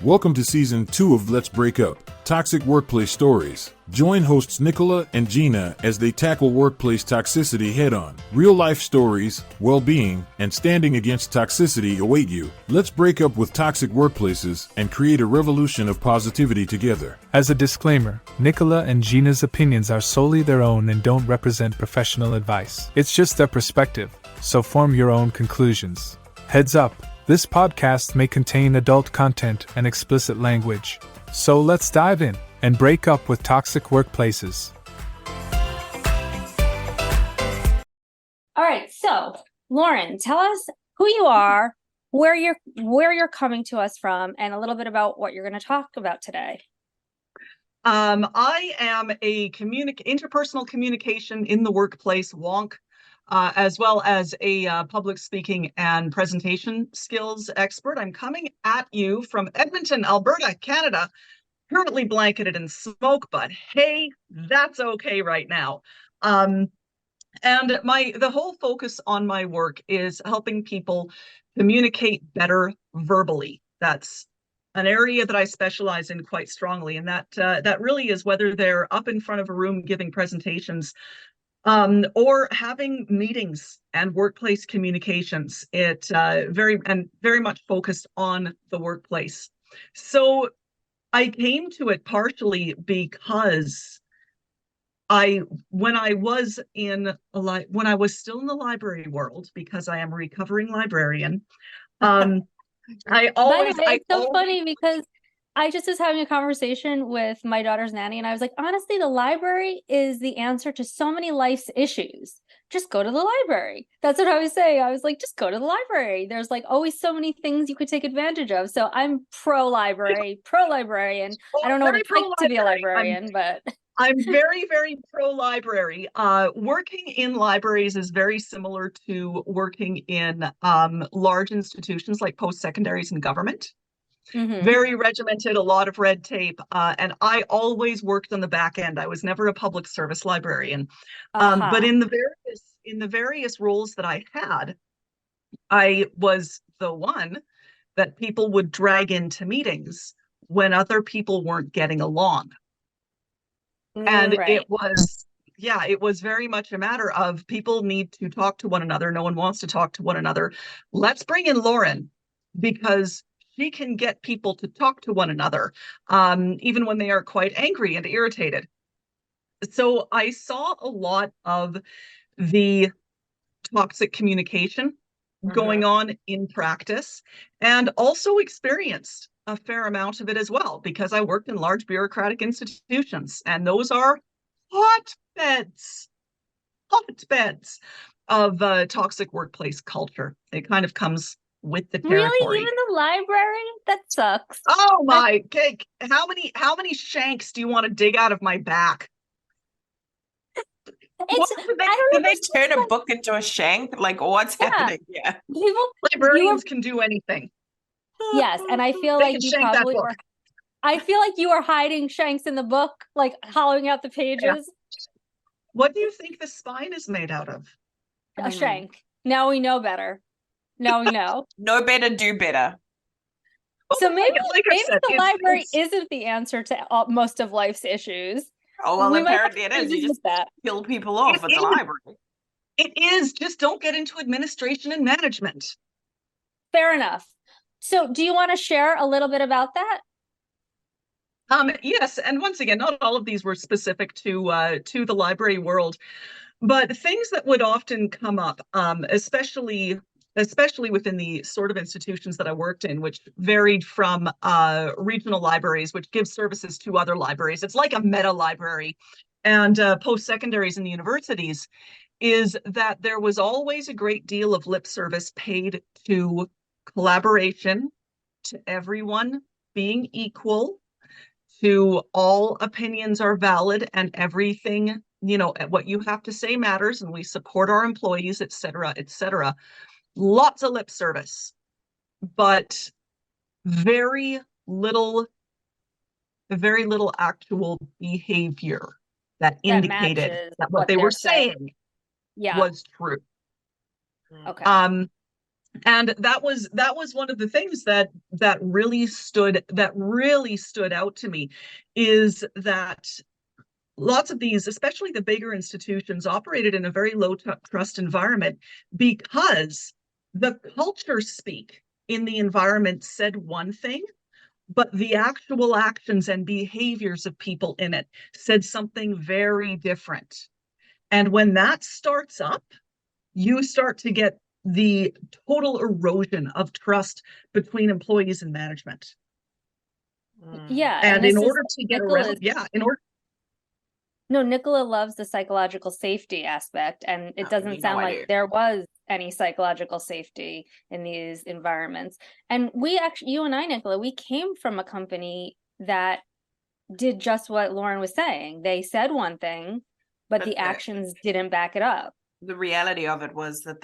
Welcome to Season 2 of Let's Break Up, Toxic Workplace Stories. Join hosts Nicola and Gina as they tackle workplace toxicity head-on. Real-life stories, well-being, and standing against toxicity await you. Let's break up with toxic workplaces and create a revolution of positivity together. As a disclaimer, Nicola and Gina's opinions are solely their own and don't represent professional advice. It's just their perspective, so form your own conclusions. Heads up, this podcast may contain adult content and explicit language. So let's dive in and break up with toxic workplaces. All right, so Lauren, tell us who you are, where you're coming to us from, and a little bit about what you're going to talk about today. I am a interpersonal communication in the workplace wonk, as well as a public speaking and presentation skills expert. I'm coming at you from Edmonton, Alberta, Canada, currently blanketed in smoke, but hey, that's okay right now. And the whole focus on my work is helping people communicate better verbally. That's an area that I specialize in quite strongly, and that really is whether they're up in front of a room giving presentations, or having meetings and workplace communications. It very much focused on the workplace. So I came to it partially because when I was still in the library world, because I am a recovering librarian. It's so funny because I just was having a conversation with my daughter's nanny, and I was like, honestly, the library is the answer to so many life's issues. Just go to the library. That's what I was saying. I was like, just go to the library. There's like always so many things you could take advantage of. So I'm pro-librarian. I don't know what it's like to be a librarian, but I'm very, very pro-library. Working in libraries is very similar to working in large institutions like post-secondaries and government. Mm-hmm. Very regimented, a lot of red tape, and I always worked on the back end. I was never a public service librarian, but in the various roles that I had, I was the one that people would drag into meetings when other people weren't getting along, and right. It was very much a matter of people need to talk to one another. No one wants to talk to one another. Let's bring in Lauren, because she can get people to talk to one another, even when they are quite angry and irritated. So I saw a lot of the toxic communication going on in practice, and also experienced a fair amount of it as well, because I worked in large bureaucratic institutions, and those are hotbeds of toxic workplace culture. It kind of comes with the territory. Really? Even the library? That sucks. Oh my cake. How many shanks do you want to dig out of my back? Did they turn a book into a shank? Like, what's happening? Yeah. Librarians can do anything. Yes, and I feel like you probably were. I feel like you were hiding shanks in the book, like hollowing out the pages. Yeah. What do you think the spine is made out of? A shank. Now we know better. Now we know. Know better, do better. So maybe the library isn't the answer to most of life's issues. Oh, well, apparently it is. You just kill people off at the library. It is. Just don't get into administration and management. Fair enough. So do you want to share a little bit about that? Yes. And once again, not all of these were specific to the library world, but things that would often come up, especially within the sort of institutions that I worked in, which varied from regional libraries, which give services to other libraries. It's like a meta library, and post-secondaries in the universities, is that there was always a great deal of lip service paid to collaboration, to everyone being equal, to all opinions are valid and everything, what you have to say matters, and we support our employees, et cetera, et cetera. Lots of lip service, but very little actual behavior that indicated that what they were saying was true. Okay. And that was one of the things that really stood out to me, is that lots of these, especially the bigger institutions, operated in a very low trust environment because the culture speak in the environment said one thing, but the actual actions and behaviors of people in it said something very different. And when that starts up, you start to get the total erosion of trust between employees and management. Yeah. And in order to get around, no, Nicola loves the psychological safety aspect, and it doesn't sound like there was any psychological safety in these environments. And we actually, you and I, Nicola, we came from a company that did just what Lauren was saying. They said one thing, but the actions didn't back it up. The reality of it was that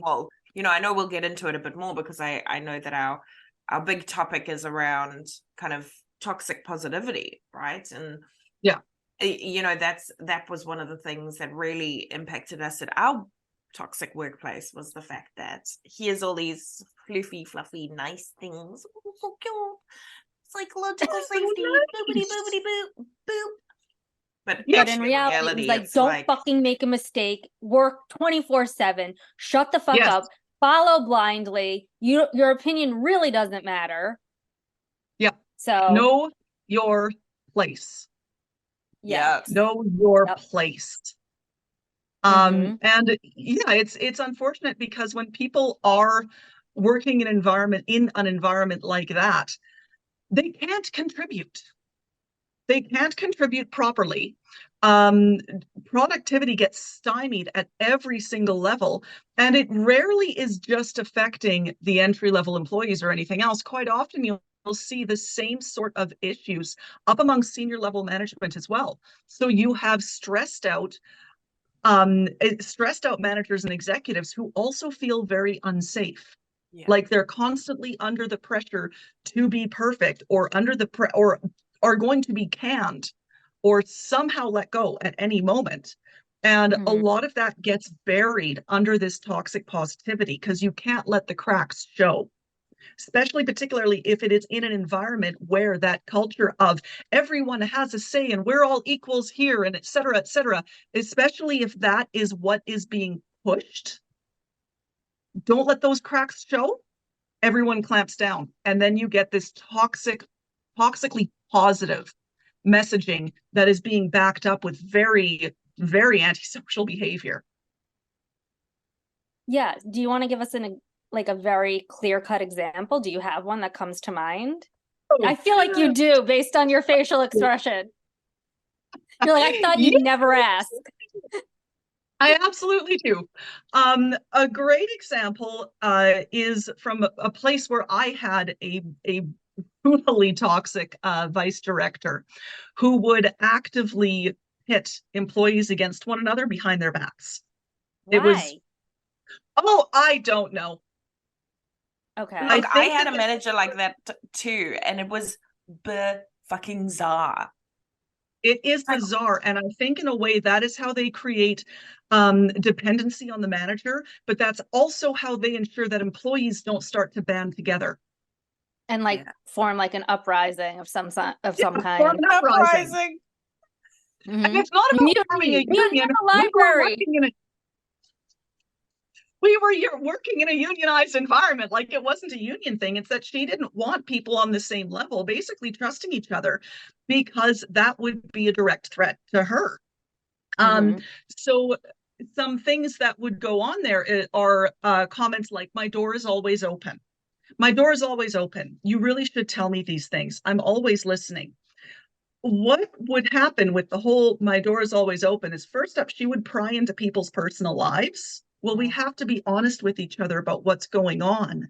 well, you know, I know we'll get into it a bit more, because I know that our big topic is around kind of toxic positivity, right? And yeah, you know, that was one of the things that really impacted us at our toxic workplace, was the fact that here's all these fluffy, nice things. Oh, so cute. Psychological safety. Boopity, boopity, boop, boop. But in reality, it's like, don't fucking make a mistake. Work 24/7. Shut the fuck up. Follow blindly. Your opinion really doesn't matter. Yeah. So know your place. Yeah. Know your place. And yeah, it's unfortunate, because when people are working in an environment like that, they can't contribute. They can't contribute properly. Productivity gets stymied at every single level, and it rarely is just affecting the entry-level employees or anything else. Quite often you'll see the same sort of issues up among senior level management as well. So you have stressed out managers and executives who also feel very unsafe. Like they're constantly under the pressure to be perfect, or under the or are going to be canned or somehow let go at any moment. And a lot of that gets buried under this toxic positivity, because you can't let the cracks show, particularly if it is in an environment where that culture of everyone has a say and we're all equals here, and et cetera, especially if that is what is being pushed. Don't let those cracks show. Everyone clamps down, and then you get this toxically positive messaging that is being backed up with very, very antisocial behavior. Yeah. Do you want to give us a very clear-cut example? Do you have one that comes to mind? I feel like you do, based on your facial expression. You're like, I thought you'd never ask. I absolutely do. A great example is from a place where I had a brutally toxic vice director who would actively pit employees against one another behind their backs. Why? I don't know. Okay. Look, I had a manager like that too, and it was fucking bizarre. It is bizarre, and I think in a way that is how they create dependency on the manager, but that's also how they ensure that employees don't start to band together and form an uprising of some kind. An uprising. And it's not about forming a union. We were working in a unionized environment. Like, it wasn't a union thing. It's that she didn't want people on the same level, basically trusting each other, because that would be a direct threat to her. So some things that would go on there are comments like, my door is always open. My door is always open. You really should tell me these things. I'm always listening. What would happen with the whole my door is always open is, first up, she would pry into people's personal lives. Well, we have to be honest with each other about what's going on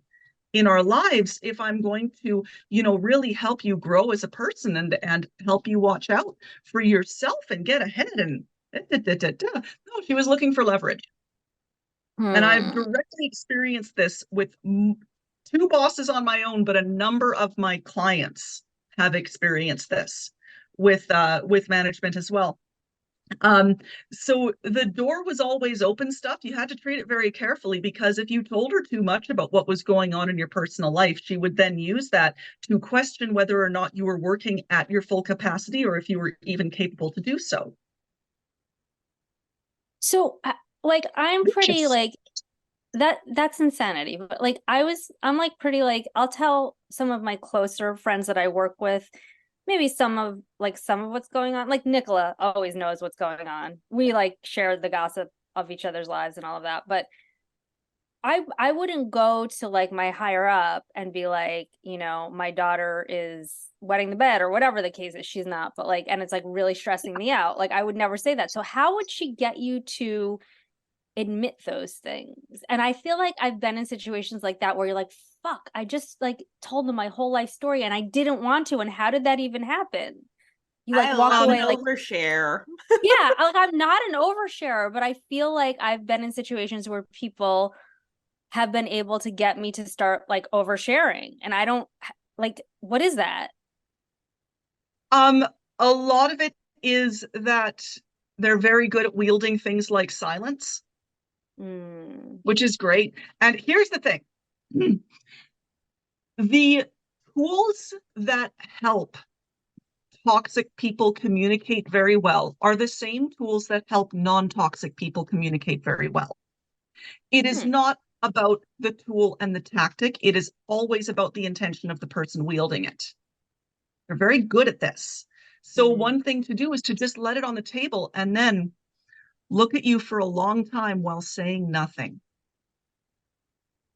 in our lives if I'm going to, really help you grow as a person and help you watch out for yourself and get ahead. And no, she was looking for leverage. And I've directly experienced this with 2 bosses on my own, but a number of my clients have experienced this with management as well. So the door was always open stuff. You had to treat it very carefully, because if you told her too much about what was going on in your personal life, she would then use that to question whether or not you were working at your full capacity or if you were even capable to do so. So, like, I'm pretty like that's insanity. But like, I'm like pretty like, I'll tell some of my closer friends that I work with, maybe some of what's going on. Like Nicola always knows what's going on. We like share the gossip of each other's lives and all of that. But I wouldn't go to like my higher up and be like, my daughter is wetting the bed or whatever the case is. She's not, but like, and it's like really stressing me out. Like, I would never say that. So how would she get you to admit those things? And I feel like I've been in situations like that where you're like, fuck, I just like told them my whole life story and I didn't want to. And how did that even happen? You like walk away like overshare. Yeah, like I'm not an oversharer, but I feel like I've been in situations where people have been able to get me to start like oversharing. And I don't like, what is that? A lot of it is that they're very good at wielding things like silence, which is great. And here's the thing. The tools that help toxic people communicate very well are the same tools that help non-toxic people communicate very well. It is not about the tool and the tactic. It is always about the intention of the person wielding it. They're very good at this. So one thing to do is to just let it on the table and then look at you for a long time while saying nothing.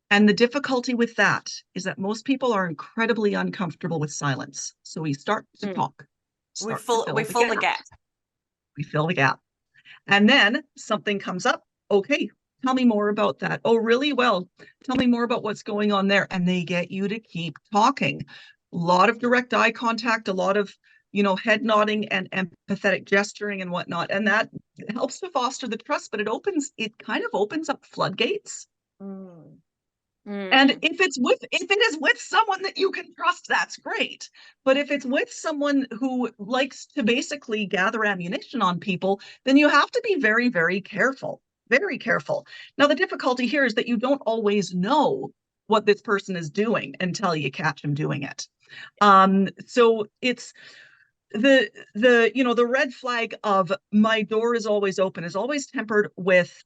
And the difficulty with that is that most people are incredibly uncomfortable with silence. So we start to talk. We fill the gap. We fill the gap. And then something comes up. Okay, tell me more about that. Oh, really? Well, tell me more about what's going on there. And they get you to keep talking. A lot of direct eye contact, a lot of, head nodding and empathetic gesturing and whatnot. And that helps to foster the trust, but it kind of opens up floodgates. And if it is with someone that you can trust, that's great. But if it's with someone who likes to basically gather ammunition on people, then you have to be very, very careful. Very careful. Now, the difficulty here is that you don't always know what this person is doing until you catch him doing it. So it's the red flag of my door is always open is always tempered with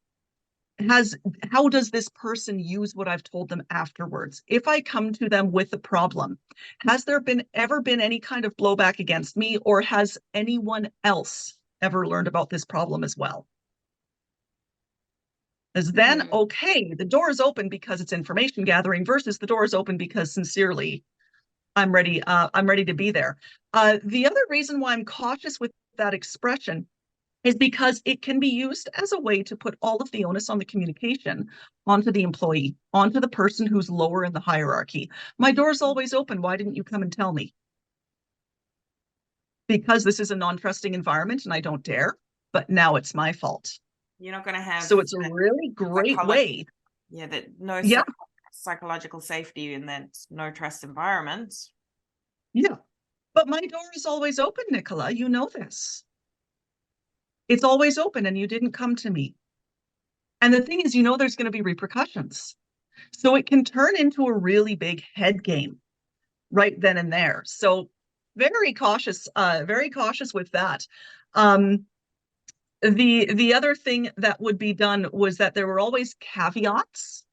how does this person use what I've told them afterwards? If I come to them with a problem, has there ever been any kind of blowback against me, or has anyone else ever learned about this problem as well? As then, okay, the door is open because it's information gathering versus the door is open because sincerely, I'm ready to be there. The other reason why I'm cautious with that expression is because it can be used as a way to put all of the onus on the communication onto the employee, onto the person who's lower in the hierarchy. My door's always open. Why didn't you come and tell me? Because this is a non-trusting environment and I don't dare, but now it's my fault. You're not going to have. So it's a really great way. Yeah, that no psychological safety in that no trust environment. Yeah, but my door is always open, Nicola. You know this. It's always open and you didn't come to me. And the thing is, there's going to be repercussions. So it can turn into a really big head game right then and there. So very cautious with that. The other thing that would be done was that there were always caveats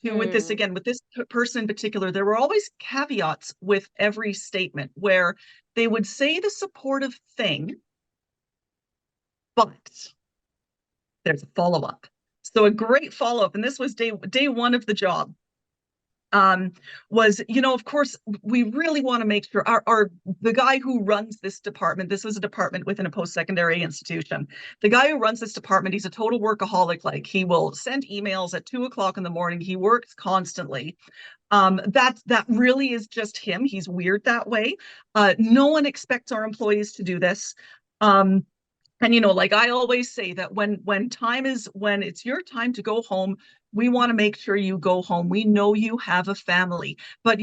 with this, again, with this person in particular, there were always caveats with every statement where they would say the supportive thing, but there's a follow-up. So a great follow-up, and this was day one of the job, was, of course, we really want to make sure the guy who runs this department, this was a department within a post-secondary institution. The guy who runs this department, he's a total workaholic. Like, he will send emails at 2:00 in the morning. He works constantly. That really is just him. He's weird that way. No one expects our employees to do this. And, like I always say, that when it's your time to go home, we want to make sure you go home. We know you have a family, but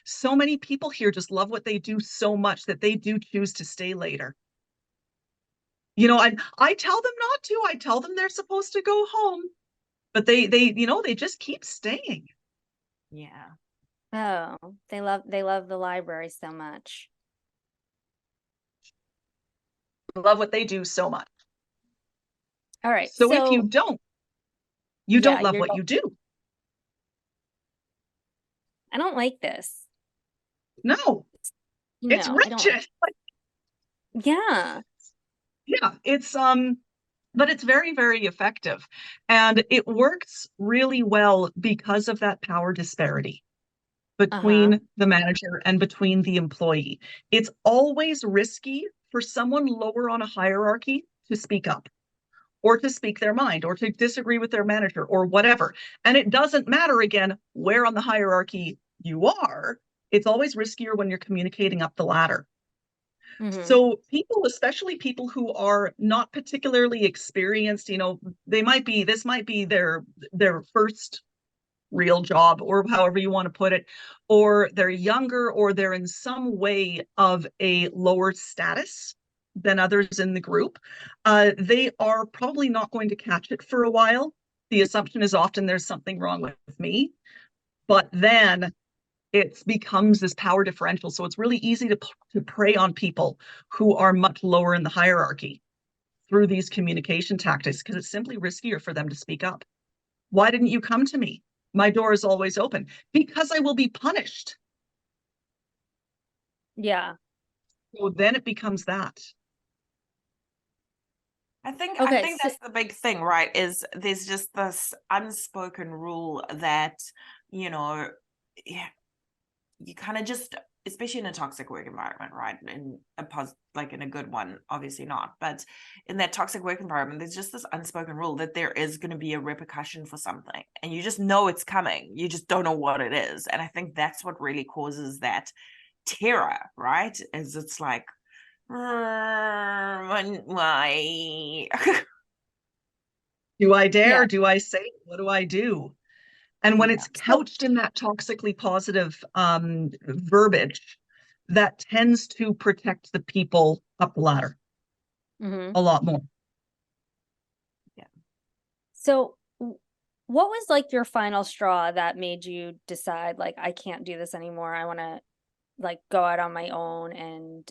so many people here just love what they do so much that they do choose to stay later. I tell them not to. I tell them they're supposed to go home, but they just keep staying. Yeah. Oh, they love the library so much. I love what they do so much. All right. So if you don't, you don't love what you do. I don't like this. No, it's wretched. Yeah. Yeah, but it's very, very effective. And it works really well because of that power disparity between the manager and between the employee. It's always risky for someone lower on a hierarchy to speak up or to speak their mind or to disagree with their manager or whatever. And it doesn't matter, again, where on the hierarchy you are. It's always riskier when you're communicating up the ladder. So people, especially people who are not particularly experienced, this might be their first real job, or however you want to put it, or they're younger, or they're in some way of a lower status than others in the group. They are probably not going to catch it for a while. The assumption is often there's something wrong with me, but then it becomes this power differential. So it's really easy to prey on people who are much lower in the hierarchy through these communication tactics, because it's simply riskier for them to speak up. Why didn't you come to me? My door is always open. Because I will be punished. Yeah. So then it becomes that. I think that's the big thing, right? Is there's just this unspoken rule that, you kind of just, especially in a toxic work environment, right? In in a good one, obviously not, but in that toxic work environment, there's just this unspoken rule that there is going to be a repercussion for something, and you just know it's coming. You just don't know what it is, and I think that's what really causes that terror, right? Is it's like, why? Do I dare? Yeah. Do I say? What do I do? And when it's couched in that toxically positive verbiage, that tends to protect the people up the ladder a lot more. Yeah. So what was like your final straw that made you decide, like, I can't do this anymore? I want to like go out on my own and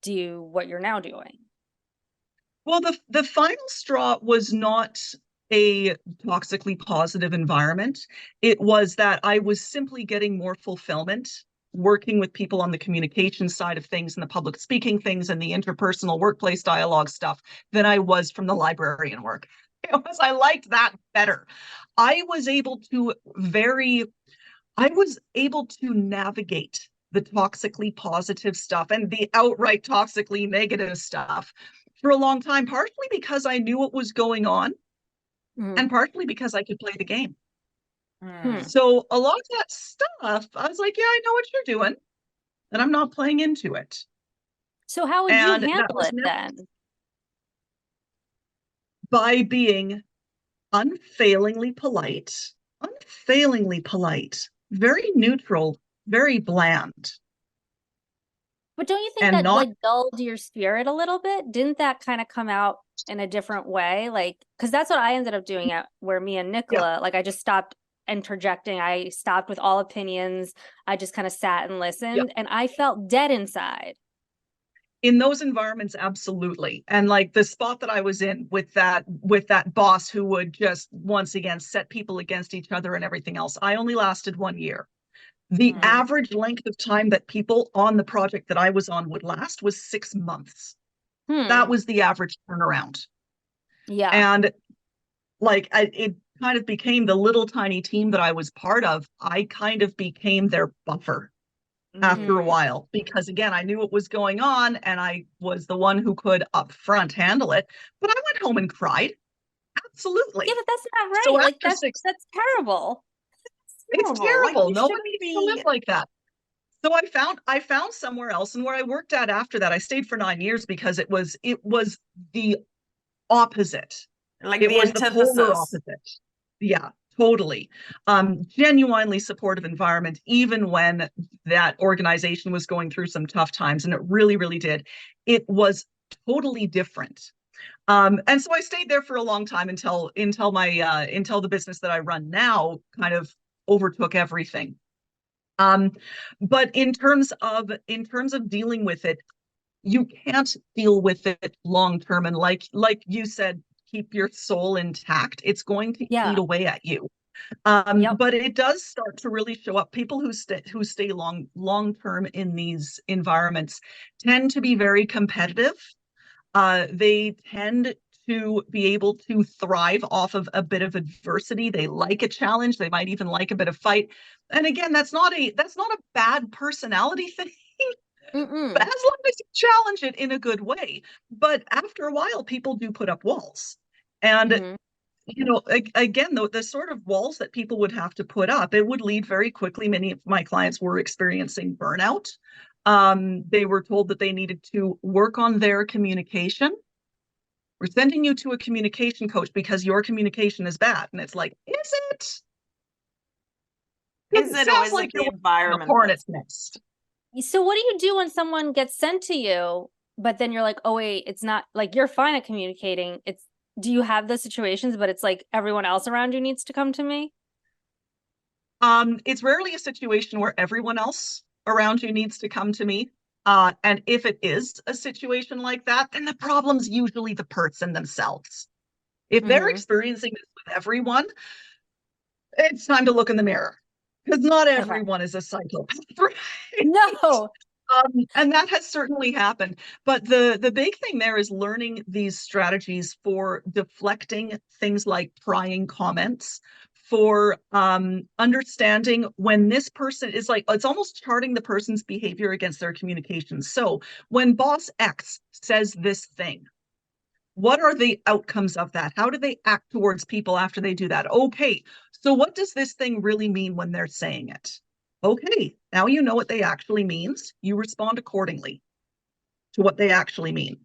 do what you're now doing? Well, the final straw was not a toxically positive environment. It was that I was simply getting more fulfillment working with people on the communication side of things and the public speaking things and the interpersonal workplace dialogue stuff than I was from the librarian work. I liked that better. I was able to navigate the toxically positive stuff and the outright toxically negative stuff for a long time, partially because I knew what was going on and partially because I could play the game. So a lot of that stuff, I was like, yeah, I know what you're doing, and I'm not playing into it. So how would you handle it then? By being unfailingly polite, very neutral, very bland. But don't you think that like dulled your spirit a little bit? Didn't that kind of come out in a different way? Like, because that's what I ended up doing at where me and Nicola, like I just stopped interjecting. I stopped with all opinions. I just kind of sat and listened and I felt dead inside. In those environments, absolutely. And like the spot that I was in with that boss who would just once again set people against each other and everything else, I only lasted 1 year. The average length of time that people on the project that I was on would last was 6 months. That was the average turnaround. Yeah. And like it kind of became the little tiny team that I was part of. I kind of became their buffer after a while, because again, I knew what was going on and I was the one who could upfront handle it. But I went home and cried. Absolutely. Yeah, but that's not right. So like that's terrible. It's terrible. Like, nobody needs to live like that. So I found somewhere else, and where I worked at after that, I stayed for 9 years because it was the opposite. Like it was the polar opposite. Yeah, totally. Genuinely supportive environment, even when that organization was going through some tough times, and it really, really did. It was totally different. And so I stayed there for a long time until the business that I run now kind of overtook everything. But in terms of dealing with it, you can't deal with it long term. And like you said, keep your soul intact. It's going to eat away at you. But it does start to really show up. People who stay long term in these environments tend to be very competitive. They tend to be able to thrive off of a bit of adversity. They like a challenge. They might even like a bit of fight. And again, that's not a bad personality thing. But as long as you challenge it in a good way. But after a while, people do put up walls. And you know, again, the sort of walls that people would have to put up, it would lead very quickly. Many of my clients were experiencing burnout. They were told that they needed to work on their communication. We're sending you to a communication coach because your communication is bad. And it's like, is it? Is it, or is like the environment? Hornet's nest. So what do you do when someone gets sent to you, but then you're like, oh wait, it's not like you're fine at communicating. Do you have those situations, but it's like everyone else around you needs to come to me? It's rarely a situation where everyone else around you needs to come to me. And if it is a situation like that, then the problem's usually the person themselves. If they're experiencing this with everyone, it's time to look in the mirror, because not everyone is a psychopath. Right? No. And that has certainly happened. But the big thing there is learning these strategies for deflecting things like prying comments, for understanding when this person is like, it's almost charting the person's behavior against their communication. So when boss X says this thing, what are the outcomes of that? How do they act towards people after they do that? Okay, so what does this thing really mean when they're saying it? Okay, now you know what they actually means. You respond accordingly to what they actually mean.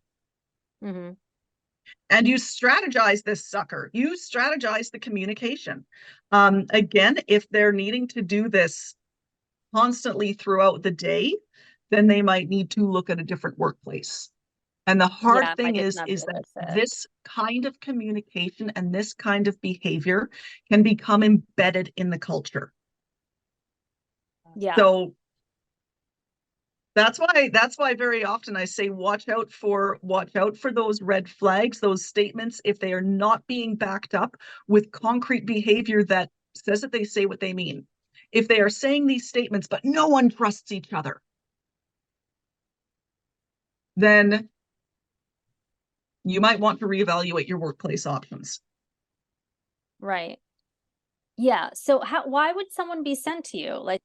And you strategize this sucker. You strategize the communication. Again, if they're needing to do this constantly throughout the day, then they might need to look at a different workplace. And the hard thing is that this kind of communication and this kind of behavior can become embedded in the culture. Yeah. So that's why very often I say watch out for those red flags, those statements, if they are not being backed up with concrete behavior that says that they say what they mean. If they are saying these statements but no one trusts each other, then you might want to reevaluate your workplace options. Right. Yeah. So why would someone be sent to you? Like,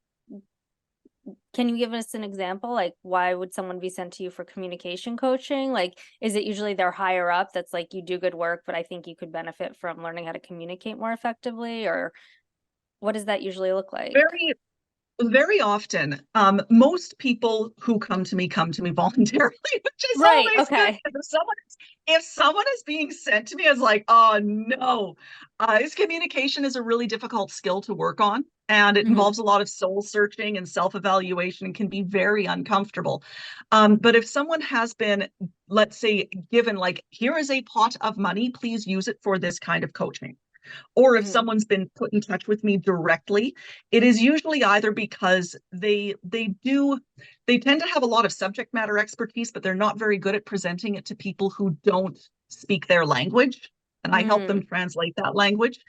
can you give us an example? Like, why would someone be sent to you for communication coaching? Like, is it usually they're higher up that's like, you do good work, but I think you could benefit from learning how to communicate more effectively? Or what does that usually look like? Very often, most people who come to me voluntarily, which is right. always Okay. good. If someone is being sent to me, it's like, oh no, this communication is a really difficult skill to work on, and it involves a lot of soul searching and self-evaluation, and can be very uncomfortable. But if someone has been, let's say, given like, here is a pot of money, please use it for this kind of coaching. Or if someone's been put in touch with me directly, it is usually either because they tend to have a lot of subject matter expertise, but they're not very good at presenting it to people who don't speak their language. And I help them translate that language.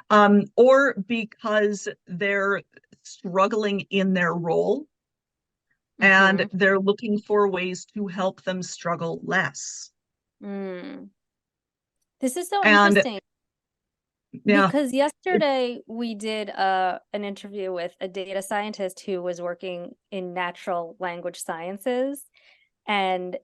Or because they're struggling in their role and they're looking for ways to help them struggle less. This is so interesting. Yeah. Because yesterday we did an interview with a data scientist who was working in natural language sciences. And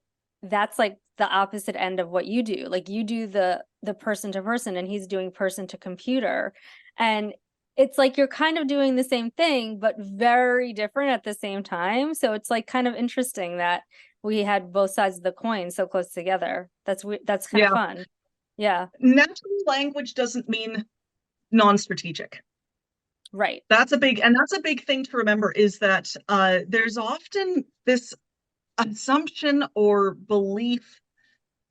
that's like the opposite end of what you do. Like, you do the person to person, and he's doing person to computer. And it's like you're kind of doing the same thing, but very different at the same time. So it's like kind of interesting that we had both sides of the coin so close together. That's kind of fun. Yeah. Natural language doesn't mean non-strategic. Right. That's a big thing to remember, is that there's often this assumption or belief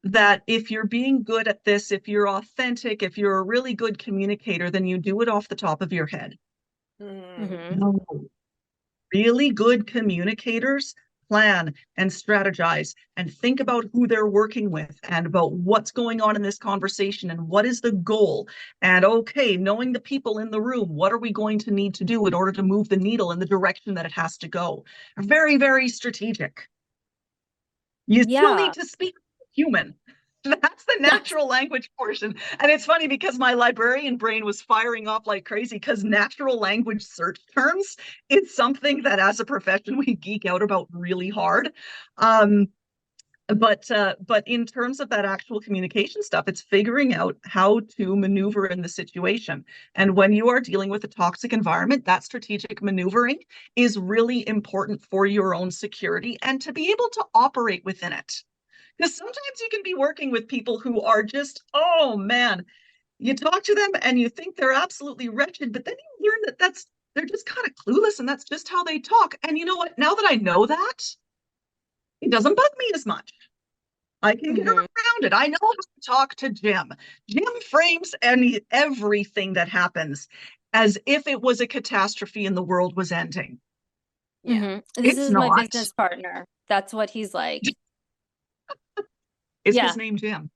that if you're being good at this, if you're authentic, if you're a really good communicator, then you do it off the top of your head. Mm-hmm. No. Really good communicators plan and strategize and think about who they're working with and about what's going on in this conversation and what is the goal. And okay, knowing the people in the room, what are we going to need to do in order to move the needle in the direction that it has to go? Very, very strategic. You still Yeah. need to speak human. That's the Yes. natural language portion. And it's funny because my librarian brain was firing off like crazy because natural language search terms is something that as a profession we geek out about really hard. But in terms of that actual communication stuff, it's figuring out how to maneuver in the situation. And when you are dealing with a toxic environment, that strategic maneuvering is really important for your own security and to be able to operate within it. Because sometimes you can be working with people who are just, oh man, you talk to them and you think they're absolutely wretched, but then you learn that they're just kind of clueless and that's just how they talk. And you know what? Now that I know that, it doesn't bug me as much. I can get around it. I know how to talk to Jim. Jim frames everything that happens as if it was a catastrophe and the world was ending. Yeah. This is my business partner. That's what he's like. Is his name Jim?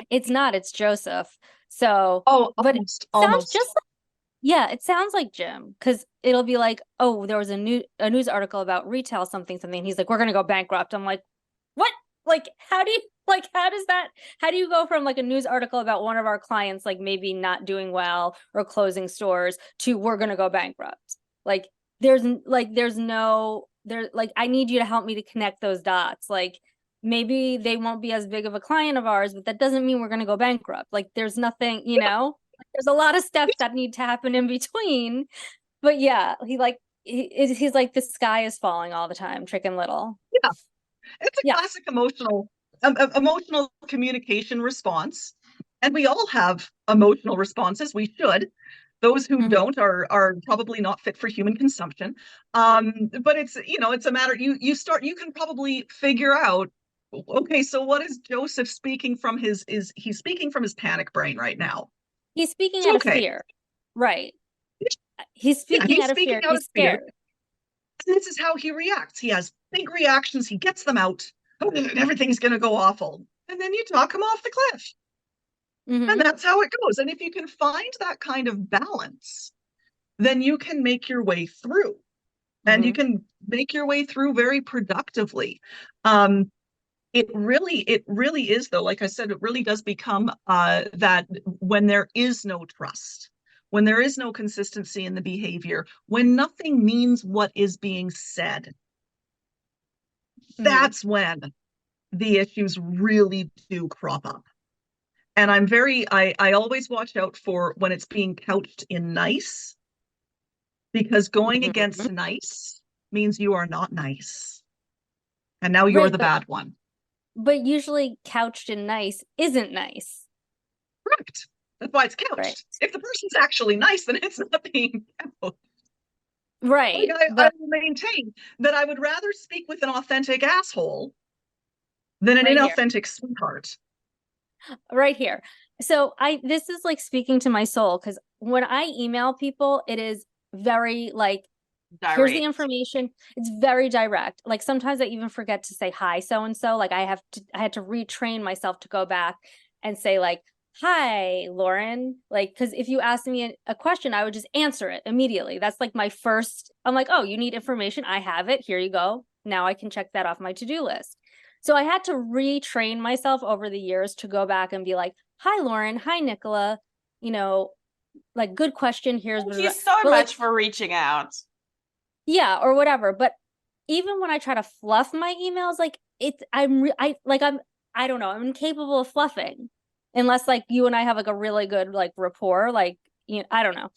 It's not, it's Joseph. So, but almost. Sounds just like, yeah, it sounds like Jim because it'll be like, oh, there was a news article about retail something. And he's like, we're going to go bankrupt. I'm like, what? Like, how do you go from like a news article about one of our clients, like maybe not doing well or closing stores to we're going to go bankrupt? Like, I need you to help me to connect those dots. Like, maybe they won't be as big of a client of ours, but that doesn't mean we're going to go bankrupt. Like, there's nothing, there's a lot of steps that need to happen in between. But yeah, he's like, the sky is falling all the time, Chicken Little. Yeah. It's a classic emotional communication response. And we all have emotional responses. We should. Those who don't are probably not fit for human consumption. But it's a matter, you can probably figure out, okay, so what is Joseph speaking from he's speaking from his panic brain right now. He's speaking out of fear. Right. He's speaking out of fear. He's scared. And this is how he reacts. He has big reactions. He gets them out. Everything's going to go awful. And then you talk him off the cliff. And that's how it goes. And if you can find that kind of balance, then you can make your way through. And you can make your way through very productively. It really is, though, like I said, it really does become that when there is no trust, when there is no consistency in the behavior, when nothing means what is being said, that's when the issues really do crop up. And I always watch out for when it's being couched in nice, because going against nice means you are not nice. And now you're the bad one. But usually couched in nice isn't nice. Correct. That's why it's couched. Right. If the person's actually nice, then it's not being couched. Right. I will maintain that I would rather speak with an authentic asshole than an inauthentic sweetheart. Right here. So this is like speaking to my soul, because when I email people, it is very like, direct. Here's the information. It's very direct. Like sometimes I even forget to say hi so-and-so. Like I had to retrain myself to go back and say like, hi, Lauren. Like, because if you asked me a question, I would just answer it immediately. That's like my first, I'm like, oh, you need information. I have it. Here you go. Now I can check that off my to-do list. So I had to retrain myself over the years to go back and be like, hi, Lauren. Hi, Nicola. Like, good question. Thank you so much for reaching out. Yeah, or whatever. But even when I try to fluff my emails, like I don't know, I'm incapable of fluffing unless like you and I have like a really good like rapport, like, I don't know.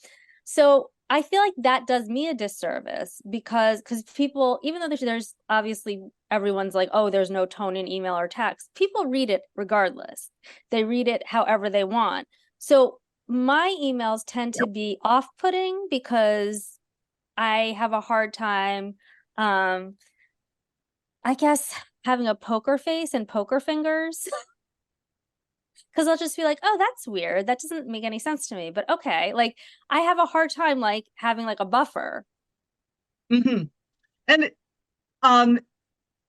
So I feel like that does me a disservice because people, even though there's obviously everyone's like, oh, there's no tone in email or text, people read it regardless. They read it however they want. So my emails tend to be off-putting because I have a hard time, I guess, having a poker face and poker fingers. because I'll just be like, oh, that's weird. That doesn't make any sense to me. But okay, like I have a hard time like having like a buffer. Mm-hmm. And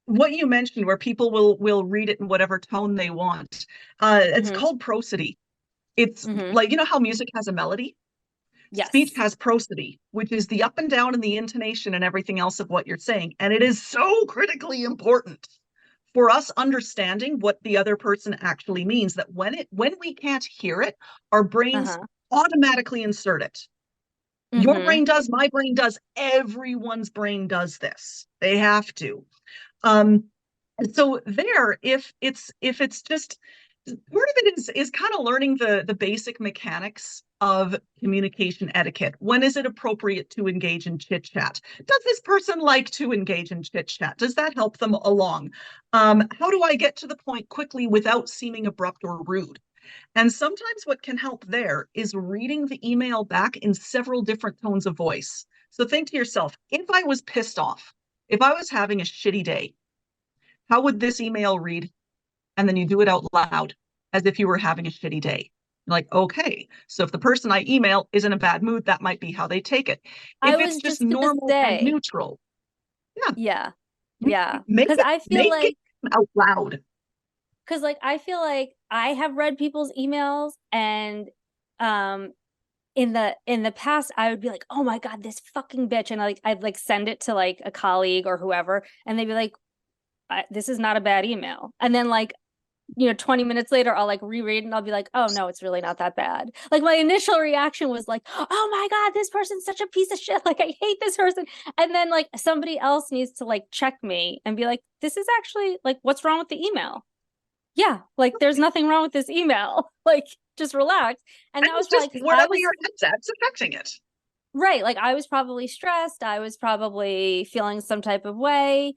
what you mentioned, where people will read it in whatever tone they want, it's called prosody. It's like, you know how music has a melody? Yes. Speech has prosody, which is the up and down and the intonation and everything else of what you're saying. And it is so critically important for us understanding what the other person actually means, that when we can't hear it, our brains automatically insert it. Your brain does, my brain does, everyone's brain does this. They have to. So there, if it's just part of it is kind of learning the basic mechanics of communication etiquette. When is it appropriate to engage in chit chat? Does this person like to engage in chit chat? Does that help them along? How do I get to the point quickly without seeming abrupt or rude? And sometimes what can help there is reading the email back in several different tones of voice. So think to yourself, if I was pissed off, if I was having a shitty day, how would this email read? And then you do it out loud as if you were having a shitty day. Like, okay, so if the person I email is in a bad mood, that might be how they take it. If it's just normal and neutral. Yeah. Because I feel like it out loud. Because like I feel like I have read people's emails, and in the past I would be like, oh my God, this fucking bitch, and I'd like send it to like a colleague or whoever, and they'd be like, this is not a bad email. And then like, 20 minutes later, I'll like reread and I'll be like, oh no, it's really not that bad. Like my initial reaction was like, oh my God, this person's such a piece of shit. Like I hate this person. And then like somebody else needs to like check me and be like, this is actually like, what's wrong with the email? Yeah, like there's nothing wrong with this email. Like just relax. And that was just like wherever your head's at, it's affecting it. Right. Like I was probably stressed. I was probably feeling some type of way.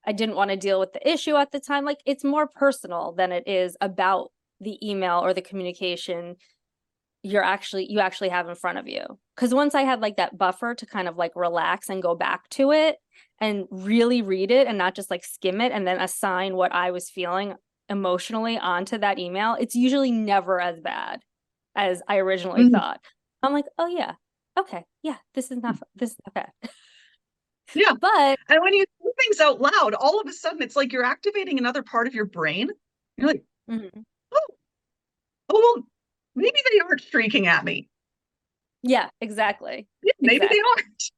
I didn't want to deal with the issue at the time. Like it's more personal than it is about the email or the communication you actually have in front of you. Because once I had like that buffer to kind of like relax and go back to it and really read it and not just like skim it and then assign what I was feeling emotionally onto that email, it's usually never as bad as I originally thought. I'm like, oh yeah, okay, yeah, this is not bad. Yeah. But and when you do things out loud, all of a sudden it's like you're activating another part of your brain. You're like, oh, well, maybe they aren't streaking at me. Yeah, exactly. Yeah, maybe they aren't.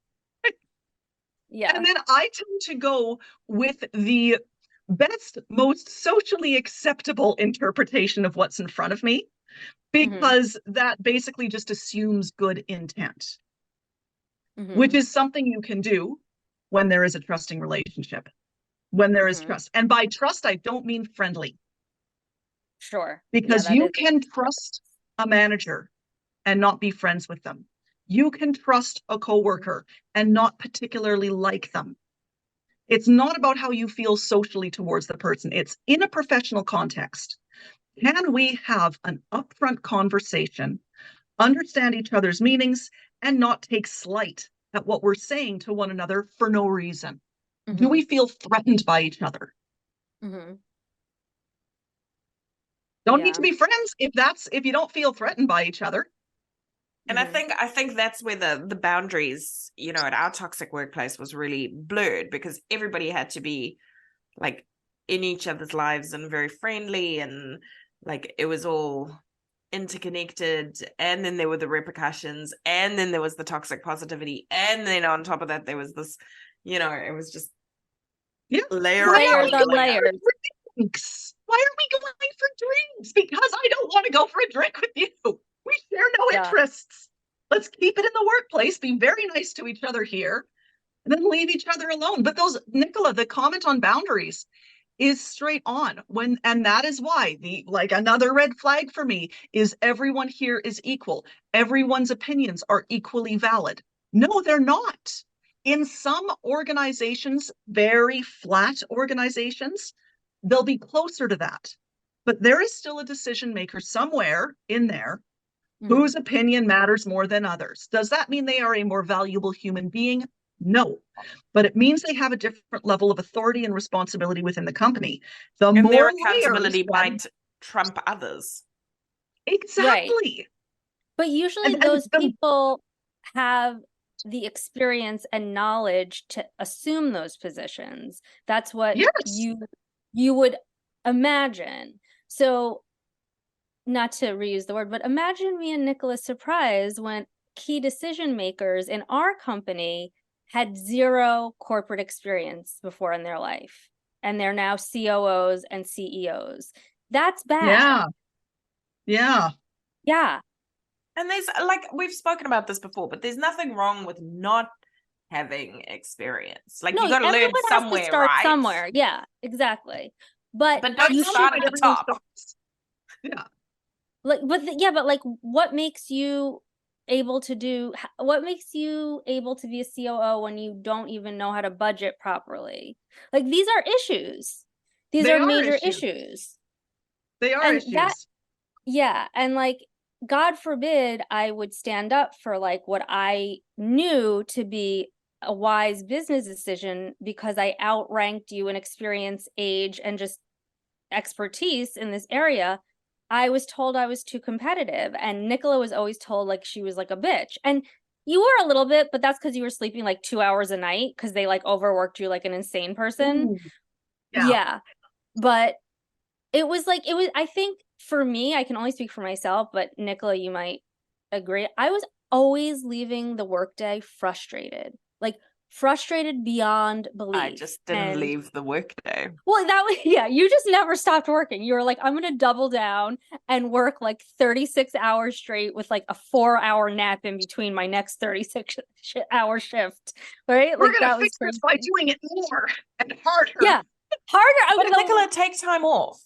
Yeah. And then I tend to go with the best, most socially acceptable interpretation of what's in front of me, because that basically just assumes good intent, which is something you can do when there is a trusting relationship, when there is trust. And by trust, I don't mean friendly. Sure. Because you can trust a manager and not be friends with them. You can trust a coworker and not particularly like them. It's not about how you feel socially towards the person. It's in a professional context. Can we have an upfront conversation, understand each other's meanings, and not take slight at what we're saying to one another for no reason? Do we feel threatened by each other? Don't need to be friends if you don't feel threatened by each other. And I think that's where the boundaries, at our toxic workplace was really blurred, because everybody had to be like in each other's lives and very friendly, and like it was all interconnected. And then there were the repercussions, and then there was the toxic positivity, and then on top of that there was this, it was just layers on layers. Why are we going for drinks? Because I don't want to go for a drink with you. We share no interests. Let's keep it in the workplace, be very nice to each other here, and then leave each other alone. But Nicola, the comment on boundaries is straight on. And that is why another red flag for me is everyone here is equal. Everyone's opinions are equally valid. No, they're not. In some organizations, very flat organizations, they'll be closer to that. But there is still a decision maker somewhere in there whose opinion matters more than others. Does that mean they are a more valuable human being? No. But it means they have a different level of authority and responsibility within the company. And their accountability might trump others. Exactly. But usually those people have the experience and knowledge to assume those positions. That's what you would imagine. So, not to reuse the word, but imagine me and Nicola's surprise when key decision makers in our company had zero corporate experience before in their life, and they're now COOs and CEOs. That's bad. Yeah. And there's, like, we've spoken about this before, but there's nothing wrong with not having experience. Like, No, you got to learn somewhere, start right? somewhere. Yeah, exactly. But don't you start at the top. Yeah. Like, but like, what makes you able to be a COO when you don't even know how to budget properly? Like, these are issues. These are major issues. They are issues. And like, God forbid I would stand up for like what I knew to be a wise business decision because I outranked you in experience, age, and just expertise in this area. I was told I was too competitive, and Nicola was always told like she was like a bitch. And you were a little bit, but that's because you were sleeping like 2 hours a night because they like overworked you like an insane person. Ooh. Yeah. But it was, I think for me, I can only speak for myself, but Nicola, you might agree. I was always leaving the workday frustrated, like frustrated beyond belief. I just didn't leave the workday. Well, you just never stopped working. You were like, I'm going to double down and work like 36 hours straight with like a 4-hour nap in between my next 36-hour shift, right? We're going to fix this by doing it more and harder. Yeah, harder. But Nicola, take time off.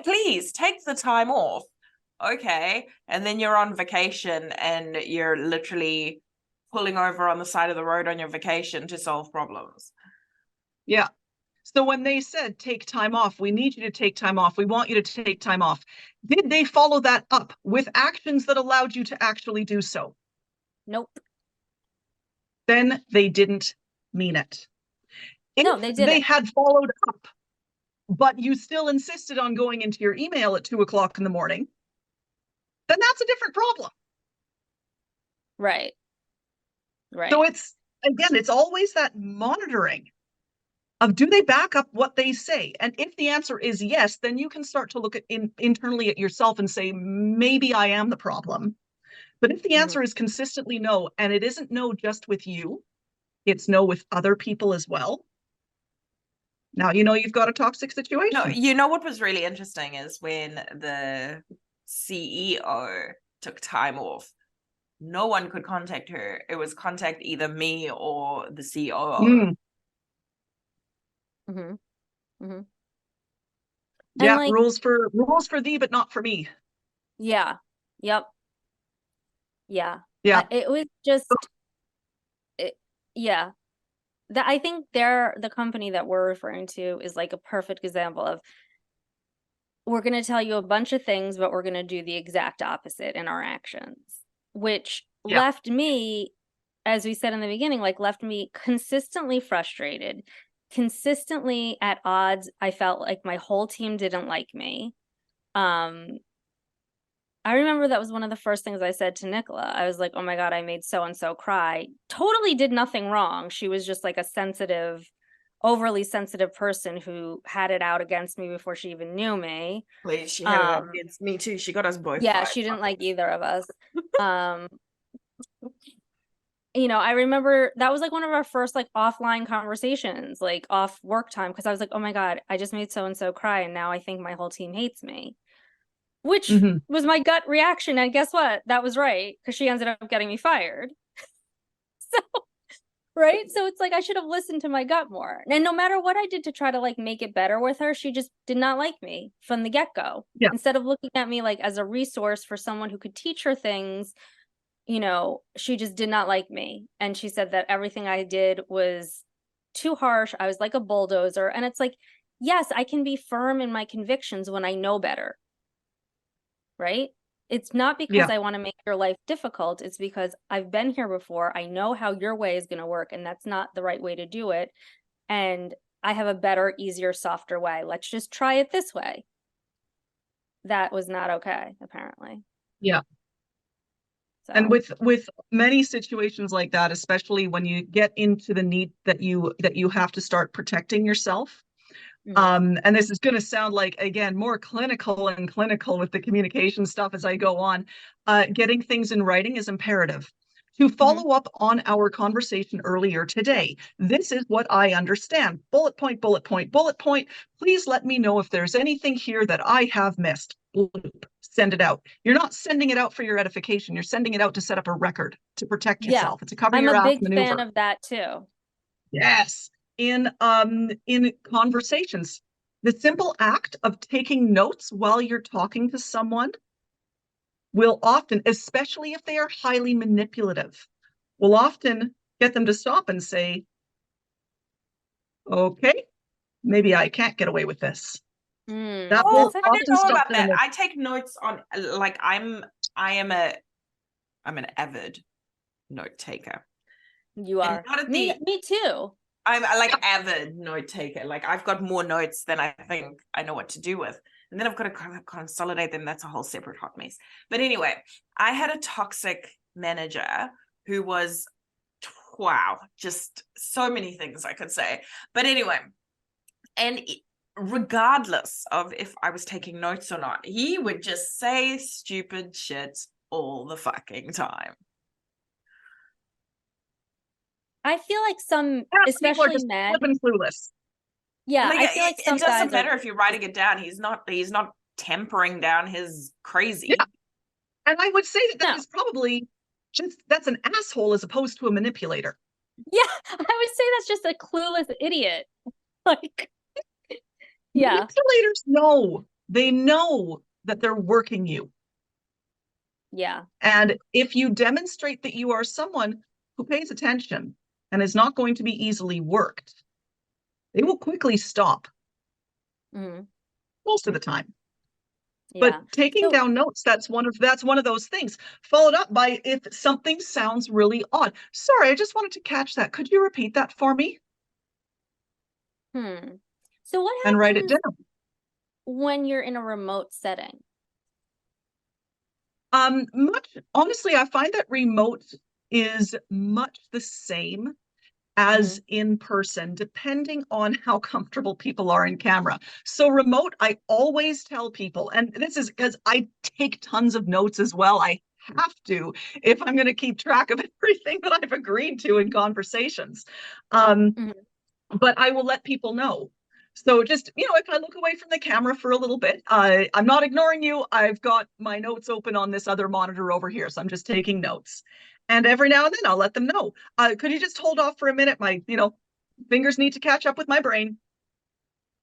Please take the time off. Okay. And then you're on vacation and you're literally pulling over on the side of the road on your vacation to solve problems. Yeah. So when they said, take time off, we need you to take time off, we want you to take time off, did they follow that up with actions that allowed you to actually do so? Nope. Then they didn't mean it. No, they didn't. They had followed up, but you still insisted on going into your email at 2:00 in the morning, then that's a different problem. Right. So it's always that monitoring of, do they back up what they say? And if the answer is yes, then you can start to look at internally at yourself and say, maybe I am the problem. But if the answer is consistently no, and it isn't no just with you, it's no with other people as well, now you know you've got a toxic situation. No, you know what was really interesting is when the CEO took time off, no one could contact her. It was contact either me or the COO. Yeah, like, rules for thee, but not for me. Yeah. Yep. Yeah. It was just, I think the company that we're referring to is like a perfect example of, we're going to tell you a bunch of things, but we're going to do the exact opposite in our actions, which left me, as we said in the beginning, left me consistently frustrated, consistently at odds. I felt like my whole team didn't like me. I remember that was one of the first things I said to Nicola. I was like, oh my God, I made so-and-so cry. Totally did nothing wrong. She was just like a overly sensitive person who had it out against me before she even knew me. Please, she had it out against me too. She got us both. Yeah, she didn't like either of us. I remember that was like one of our first like offline conversations, like off work time, because I was like, oh my God, I just made so-and-so cry and now I think my whole team hates me. Which was my gut reaction. And guess what? That was right, because she ended up getting me fired. Right? So it's like, I should have listened to my gut more. And no matter what I did to try to like make it better with her, she just did not like me from the get-go. Yeah. Instead of looking at me like as a resource for someone who could teach her things, she just did not like me. And she said that everything I did was too harsh. I was like a bulldozer. And it's like, yes, I can be firm in my convictions when I know better. Right? It's not because I want to make your life difficult. It's because I've been here before. I know how your way is going to work, and that's not the right way to do it. And I have a better, easier, softer way. Let's just try it this way. that was not okay, apparently. Yeah. So. And with many situations like that, especially when you get into the need that you have to start protecting yourself. And this is going to sound like, again, more clinical with the communication stuff as I go on. Getting things in writing is imperative. To follow up on our conversation earlier today, this is what I understand. Bullet point, bullet point, bullet point. Please let me know if there's anything here that I have missed. Bloop. Send it out. You're not sending it out for your edification. You're sending it out to set up a record, to protect yourself. It's a cover your ass maneuver. I'm a big fan of that too. Yes. In conversations, the simple act of taking notes while you're talking to someone will often, especially if they are highly manipulative, will often get them to stop and say, okay, maybe I can't get away with this. That will I didn't know about that. I take notes on, like, I'm an avid note taker. You are. Me too. I'm like avid note taker. Like, I've got more notes than I think I know what to do with. And then I've got to kind of consolidate them. That's a whole separate hot mess. But anyway, I had a toxic manager who was, wow, just so many things I could say. But anyway, and regardless of if I was taking notes or not, he would just say stupid shit all the fucking time. I feel like some, especially men, clueless. Yeah, like, I feel like it doesn't matter if you're writing it down. He's not tempering down his crazy. Yeah. And I would say that is probably that's an asshole as opposed to a manipulator. Yeah, I would say that's just a clueless idiot. Like, yeah. Manipulators know. They know that they're working you. Yeah. And if you demonstrate that you are someone who pays attention and is not going to be easily worked, they will quickly stop. Most of the time. Yeah. But taking down notes, that's one of those things. Followed up by, if something sounds really odd. Sorry, I just wanted to catch that. Could you repeat that for me? So what happens and write it down when you're in a remote setting? Honestly, I find that remote is much the same as in person, depending on how comfortable people are in camera. So remote, I always tell people, and this is because I take tons of notes as well. I have to, if I'm going to keep track of everything that I've agreed to in conversations. But I will let people know. So just, if I look away from the camera for a little bit, I'm not ignoring you. I've got my notes open on this other monitor over here. So I'm just taking notes. And every now and then I'll let them know. Could you just hold off for a minute? My, fingers need to catch up with my brain.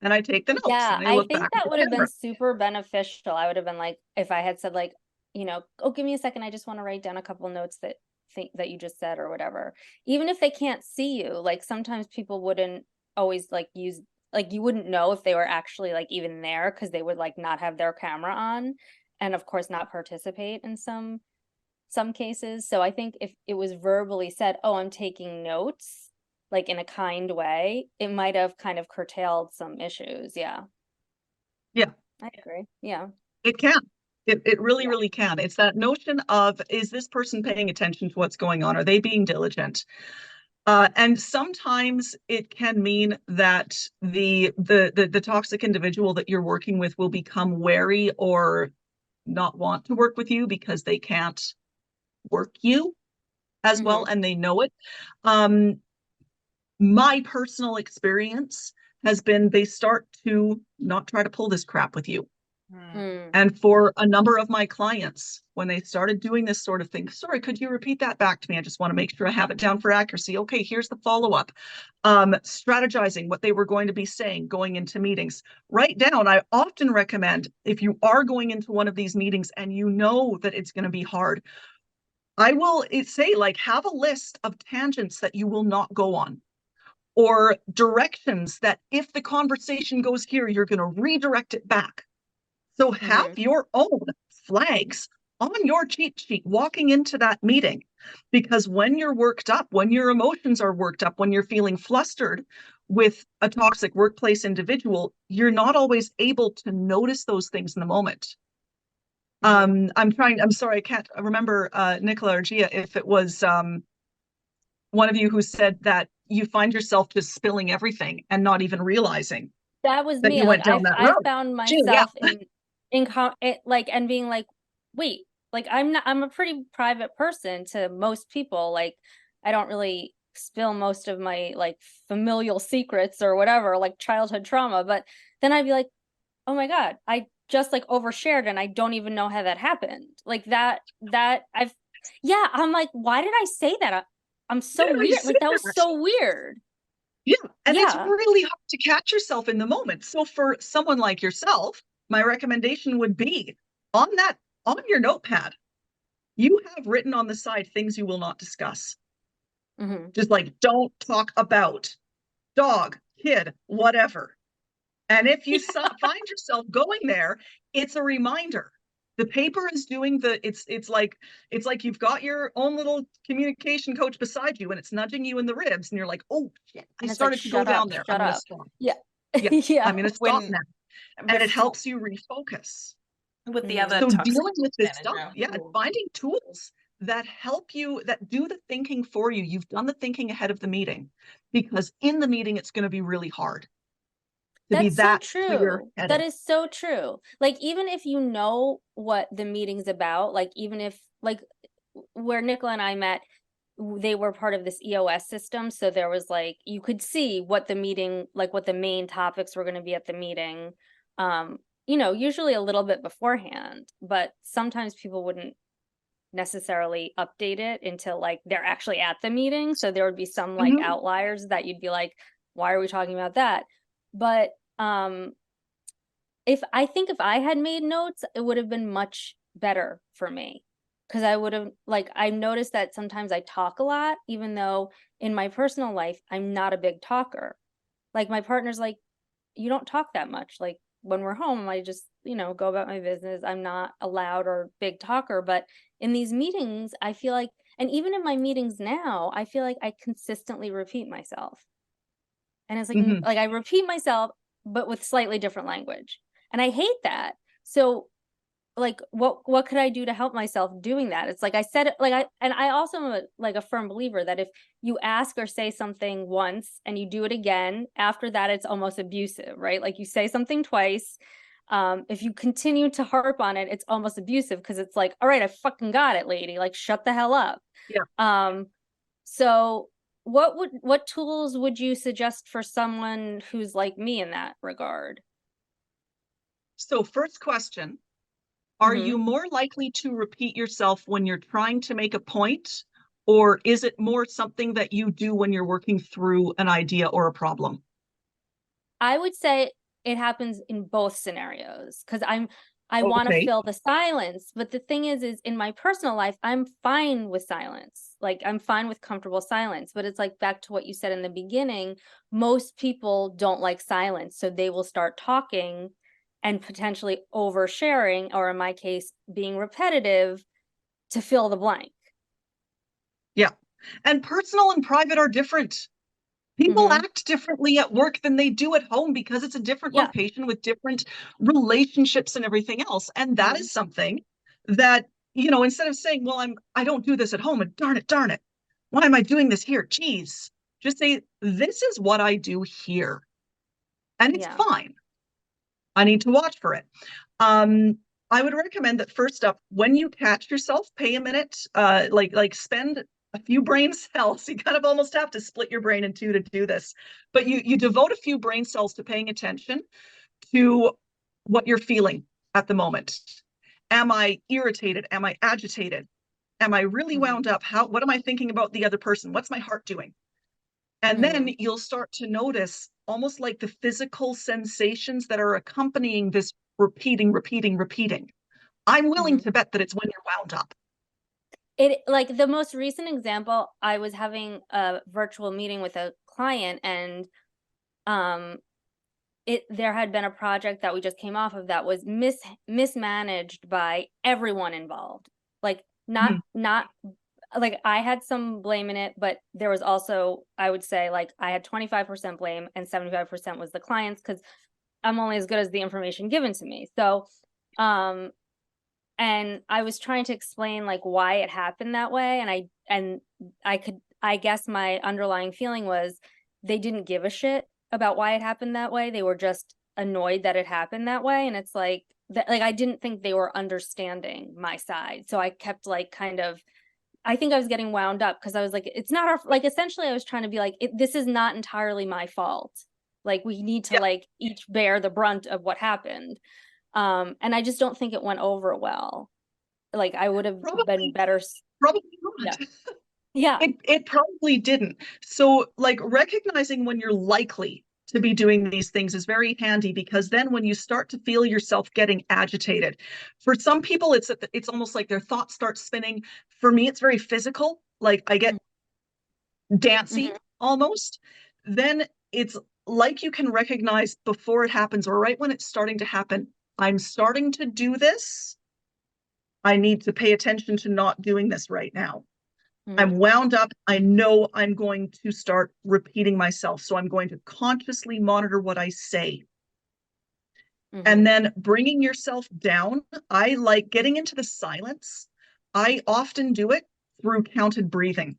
And I take the notes. Yeah, I think that would have been super beneficial. I would have been like, if I had said like, oh, give me a second. I just want to write down a couple notes that you just said or whatever. Even if they can't see you, like sometimes people wouldn't always like use, like you wouldn't know if they were actually like even there because they would like not have their camera on and of course not participate in some cases. So I think if it was verbally said, oh, I'm taking notes, like in a kind way, it might have kind of curtailed some issues. Yeah. Yeah. I agree. Yeah. It can. It really, really can. It's that notion of, is this person paying attention to what's going on? Are they being diligent? And sometimes it can mean that the toxic individual that you're working with will become wary or not want to work with you because they can't work you as well, and they know it. My personal experience has been they start to not try to pull this crap with you. And for a number of my clients, when they started doing this sort of thing, sorry, could you repeat that back to me? I just want to make sure I have it down for accuracy. Okay, here's the follow-up. Strategizing what they were going to be saying going into meetings. Write down. I often recommend, if you are going into one of these meetings and you know that it's going to be hard, I will say, like, have a list of tangents that you will not go on, or directions that if the conversation goes here, you're going to redirect it back. So have your own flags on your cheat sheet walking into that meeting, because when you're worked up, when your emotions are worked up, when you're feeling flustered with a toxic workplace individual, you're not always able to notice those things in the moment. I'm sorry, I can't remember, Nicola or Gia, if it was one of you who said that you find yourself just spilling everything and not even realizing That was that me. you Like went down that I road. found Gee, yeah. myself like and being like, wait, like I'm a pretty private person to most people. Like I don't really spill most of my like familial secrets or whatever, like childhood trauma. But then I'd be like, oh my God, I just like overshared and I don't even know how that happened. Like I'm like, why did I say that? I'm Why so did I weird. say Like that was that? so weird. Yeah. And it's Yeah. really hard to catch yourself in the moment. So for someone like yourself, my recommendation would be on your notepad, you have written on the side things you will not discuss. Mm-hmm. Just like, don't talk about dog, kid, whatever. And if you find yourself going there, it's a reminder. The paper is doing it's like you've got your own little communication coach beside you and it's nudging you in the ribs and you're like, oh shit, I And it's like, started to go down there. I'm shut gonna up. stop. Yeah. Yeah, Yeah. I'm gonna stop When now. And it helps you refocus. with the Mhm. other So toxic dealing with this stuff, manager. yeah, finding tools that help you, that do the thinking for you. You've done the thinking ahead of the meeting, because in the meeting it's going to be really hard to be That's so that true. That clear-headed. is so true. Like, even if you know what the meeting's about, like, even if, like, where Nicola and I met, they were part of this EOS system. So there was like, you could see what the meeting, like, what the main topics were going to be at the meeting, usually a little bit beforehand, but sometimes people wouldn't necessarily update it until like they're actually at the meeting. So there would be some like outliers that you'd be like, why are we talking about that? But if I had made notes, it would have been much better for me, because I would have, like, I noticed that sometimes I talk a lot, even though in my personal life I'm not a big talker. Like my partner's like, you don't talk that much. Like when we're home, I just, go about my business. I'm not a loud or big talker, but in these meetings, I feel like, and even in my meetings now, I feel like I consistently repeat myself. And it's like I repeat myself, but with slightly different language. And I hate that. So like what could I do to help myself doing that? It's like I said it, like I also am a firm believer that if you ask or say something once and you do it again, after that it's almost abusive, right? Like you say something twice. If you continue to harp on it, it's almost abusive, because it's like, all right, I fucking got it, lady. Like shut the hell up. Yeah. So what tools would you suggest for someone who's like me in that regard? So first question, are you more likely to repeat yourself when you're trying to make a point, or is it more something that you do when you're working through an idea or a problem? I would say it happens in both scenarios, because I want to fill the silence. But the thing is in my personal life, I'm fine with silence. Like I'm fine with comfortable silence. But it's like back to what you said in the beginning, most people don't like silence. So they will start talking and potentially oversharing, or in my case, being repetitive to fill the blank. Yeah. And personal and private are different. People act differently at work than they do at home, because it's a different location with different relationships and everything else. And that is something that, instead of saying, well, I don't do this at home, and darn it, why am I doing this here? Geez, just say, this is what I do here. And it's fine. I need to watch for it. I would recommend that first up, when you catch yourself, pay a minute, like spend a few brain cells. You kind of almost have to split your brain in two to do this, but you devote a few brain cells to paying attention to what you're feeling at the moment. Am I irritated? Am I agitated? Am I really wound up? What am I thinking about the other person? What's my heart doing? And then you'll start to notice almost like the physical sensations that are accompanying this repeating. I'm willing to bet that it's when you're wound up. It, like, the most recent example, I was having a virtual meeting with a client, and there had been a project that we just came off of that was mismanaged by everyone involved. Like not like I had some blame in it, but there was also, I would say, like I had 25% blame and 75% was the client's, because I'm only as good as the information given to me. So and I was trying to explain like why it happened that way, and I guess my underlying feeling was they didn't give a shit about why it happened that way. They were just annoyed that it happened that way, and it's like that, like I didn't think they were understanding my side, so I kept like kind of, I think I was getting wound up because I was like, it's not our, like, essentially I was trying to be like, this is not entirely my fault, like we need to like each bear the brunt of what happened. And I just don't think it went over well. Like I would have been better. Probably not. Yeah. It probably didn't. So like recognizing when you're likely to be doing these things is very handy, because then when you start to feel yourself getting agitated, for some people it's almost like their thoughts start spinning. For me, it's very physical. Like I get dancy almost. Then it's like you can recognize before it happens or right when it's starting to happen, I'm starting to do this. I need to pay attention to not doing this right now. I'm wound up. I know I'm going to start repeating myself. So I'm going to consciously monitor what I say. And then bringing yourself down. I like getting into the silence. I often do it through counted breathing.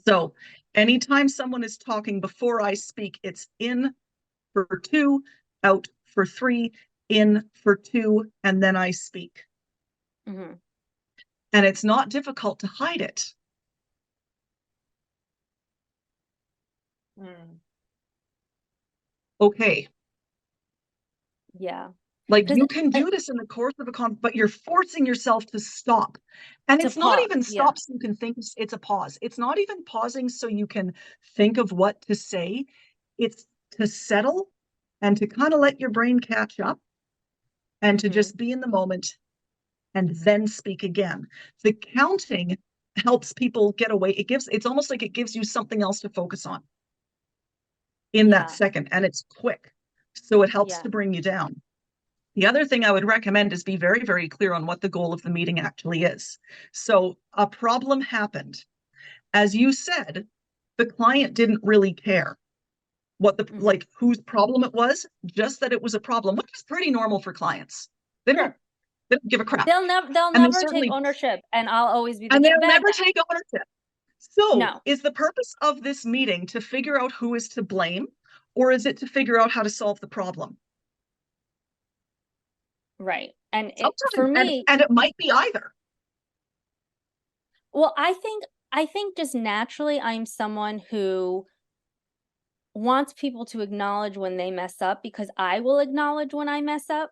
So anytime someone is talking, before I speak, it's in for 2, out for 3, in for 2, and then I speak. And it's not difficult to hide it. Okay. Yeah. Like you can do this in the course of a but you're forcing yourself to stop. And it's not even stop so you can think, it's a pause. It's not even pausing so you can think of what to say. It's to settle and to kind of let your brain catch up and to just be in the moment and then speak again. The counting helps people get away. It's almost like it gives you something else to focus on in that second, and it's quick. So it helps to bring you down. The other thing I would recommend is be very, very clear on what the goal of the meeting actually is. So a problem happened. As you said, the client didn't really care what the like whose problem it was, just that it was a problem, which is pretty normal for clients. They don't give a crap. They'll never take ownership, and I'll always be the and they'll bad never guy. take ownership. So is the purpose of this meeting to figure out who is to blame, or is it to figure out how to solve the problem? Right. And for me, and it might be either. Well, I think just naturally I'm someone who wants people to acknowledge when they mess up, because I will acknowledge when I mess up.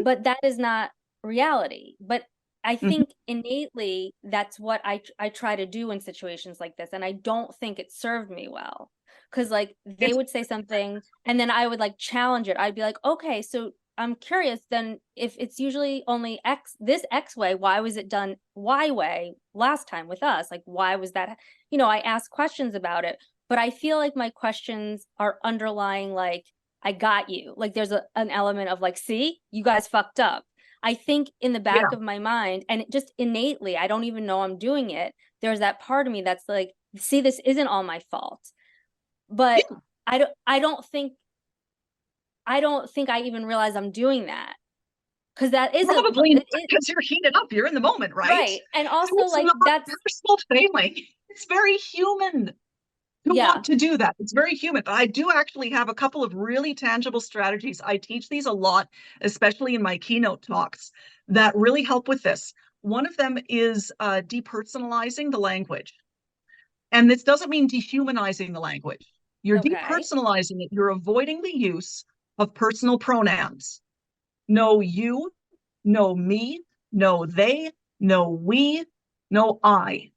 But that is not reality. But I think innately that's what I try to do in situations like this. And I don't think it served me well, because like they would say something and then I would like challenge it. I'd be like, okay, so I'm curious then, if it's usually only this X way, why was it done Y way last time with us? Like, why was that? I ask questions about it, but I feel like my questions are underlying, like, I got you. Like there's an element of like, see, you guys fucked up. I think in the back of my mind, and just innately, I don't even know I'm doing it, there's that part of me that's like, see, this isn't all my fault. But I don't think I even realize I'm doing that, because that is probably because you're heated up. You're in the moment, right? And also, so like, that's personal failing. It's very human to want to do that. It's very human. But I do actually have a couple of really tangible strategies. I teach these a lot, especially in my keynote talks, that really help with this. One of them is depersonalizing the language. And this doesn't mean dehumanizing the language. You're depersonalizing it. You're avoiding the use of personal pronouns. No you, no me, no they, no we, no I.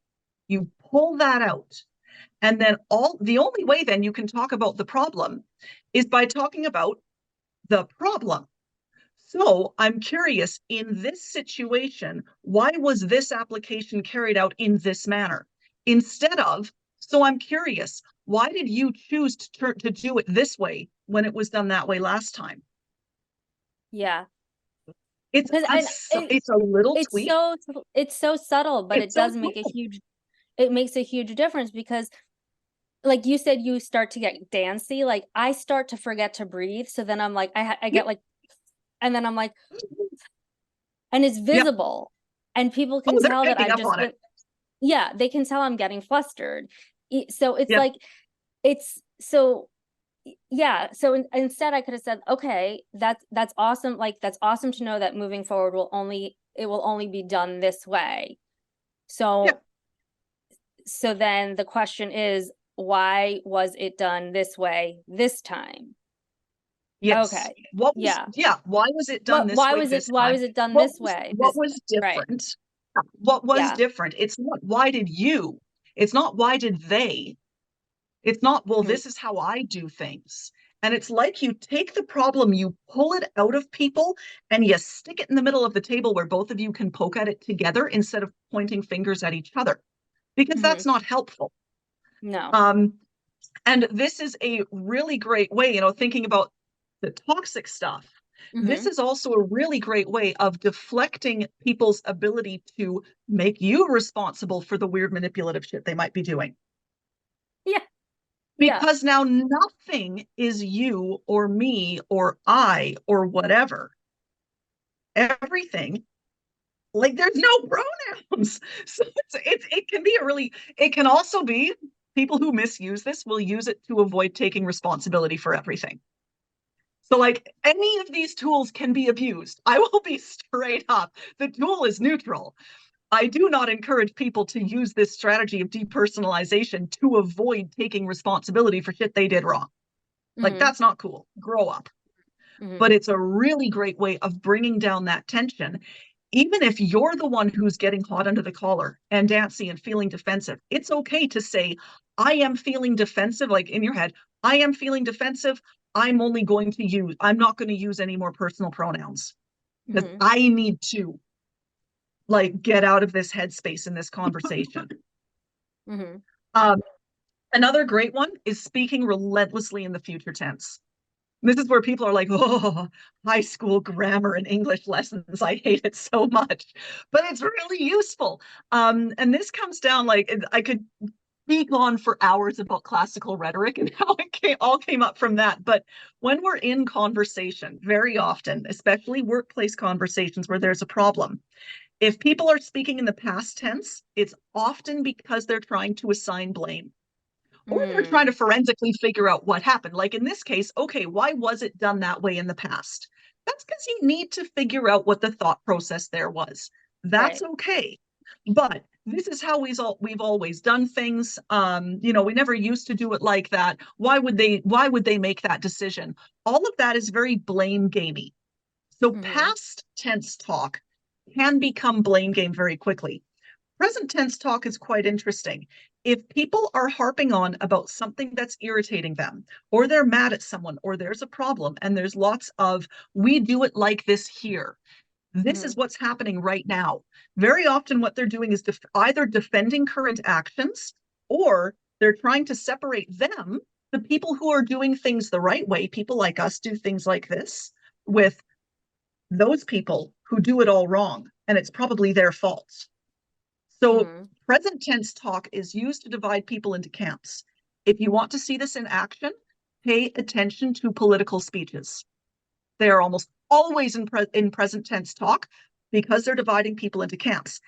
You pull that out. And then the only way then you can talk about the problem is by talking about the problem. So I'm curious, in this situation, why was this application carried out in this manner? Instead of, so I'm curious, why did you choose to do it this way when it was done that way last time? Yeah. It's a little tweak. It's so subtle, but it does make it makes a huge difference, because like you said, you start to get dancy. Like I start to forget to breathe. So then I'm like, I get like, and then I'm like, and it's Yep. visible, and people can Oh, they're tell that picking I've up just on it. yeah, they can tell I'm getting flustered. So it's Yep. like, it's so, yeah. So instead I could have said, okay, that's awesome. Like, that's awesome to know that moving forward it will only be done this way. So, Yep. so then the question is, why was it done this way this time? Yes. Okay. What was, Yeah. why was it done this way this Why time? was it done What this was, way? what was Right. different? What was Yeah. different? It's not why did you? It's not why did they? It's not, well, Mhm. this is how I do things. And it's like you take the problem, you pull it out of people, and you stick it in the middle of the table where both of you can poke at it together instead of pointing fingers at each other, because that's not helpful. No. And this is a really great way, you know, thinking about the toxic stuff. This is also a really great way of deflecting people's ability to make you responsible for the weird manipulative shit they might be doing. Yeah. Yeah. Because now nothing is you or me or I or whatever. Everything, like, there's no pronouns. So it can be it can also be, people who misuse this will use it to avoid taking responsibility for everything. So, like, any of these tools can be abused. I will be straight up. The tool is neutral. I do not encourage people to use this strategy of depersonalization to avoid taking responsibility for shit they did wrong. Like, that's not cool. Grow up. But it's a really great way of bringing down that tension. Even if you're the one who's getting hot under the collar and dancy and feeling defensive, it's okay to say, I am feeling defensive, like in your head, I am feeling defensive. I'm not going to use any more personal pronouns because I need to, like, get out of this headspace in this conversation. Another great one is speaking relentlessly in the future tense. This is where people are like, oh, high school grammar and English lessons, I hate it so much. But it's really useful. And this comes down, like, I could speak on for hours about classical rhetoric and how it all came up from that. But when we're in conversation, very often, especially workplace conversations where there's a problem, if people are speaking in the past tense, it's often because they're trying to assign blame. Or they're trying to forensically figure out what happened. Like in this case, okay, why was it done that way in the past? That's because you need to figure out what the thought process there was. That's okay. But this is how we've always done things. You know, we never used to do it like that. Why would they make that decision? All of that is very blame gamey. So past tense talk can become blame game very quickly. Present tense talk is quite interesting. If people are harping on about something that's irritating them, or they're mad at someone, or there's a problem, and there's lots of, we do it like this here. This is what's happening right now. Very often what they're doing is either defending current actions, or they're trying to separate them, the people who are doing things the right way, people like us do things like this, with those people who do it all wrong, and it's probably their fault. So present tense talk is used to divide people into camps. If you want to see this in action, pay attention to political speeches. They are almost always in present tense talk because they're dividing people into camps.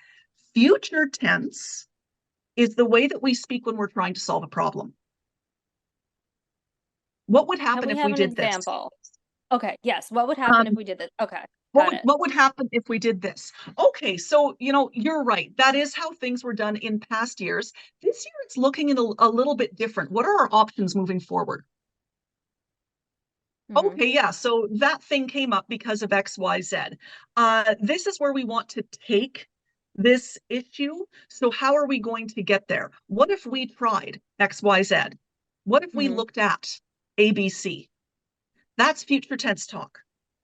Future tense is the way that we speak when we're trying to solve a problem. What would happen if we did this? Okay, yes. What would happen if we did this? Okay. What would happen if we did this? Okay, so, you know, you're right. That is how things were done in past years. This year, it's looking a little bit different. What are our options moving forward? Okay, yeah, so that thing came up because of X, Y, Z. This is where we want to take this issue. So how are we going to get there? What if we tried X, Y, Z? What if we looked at ABC? That's future tense talk.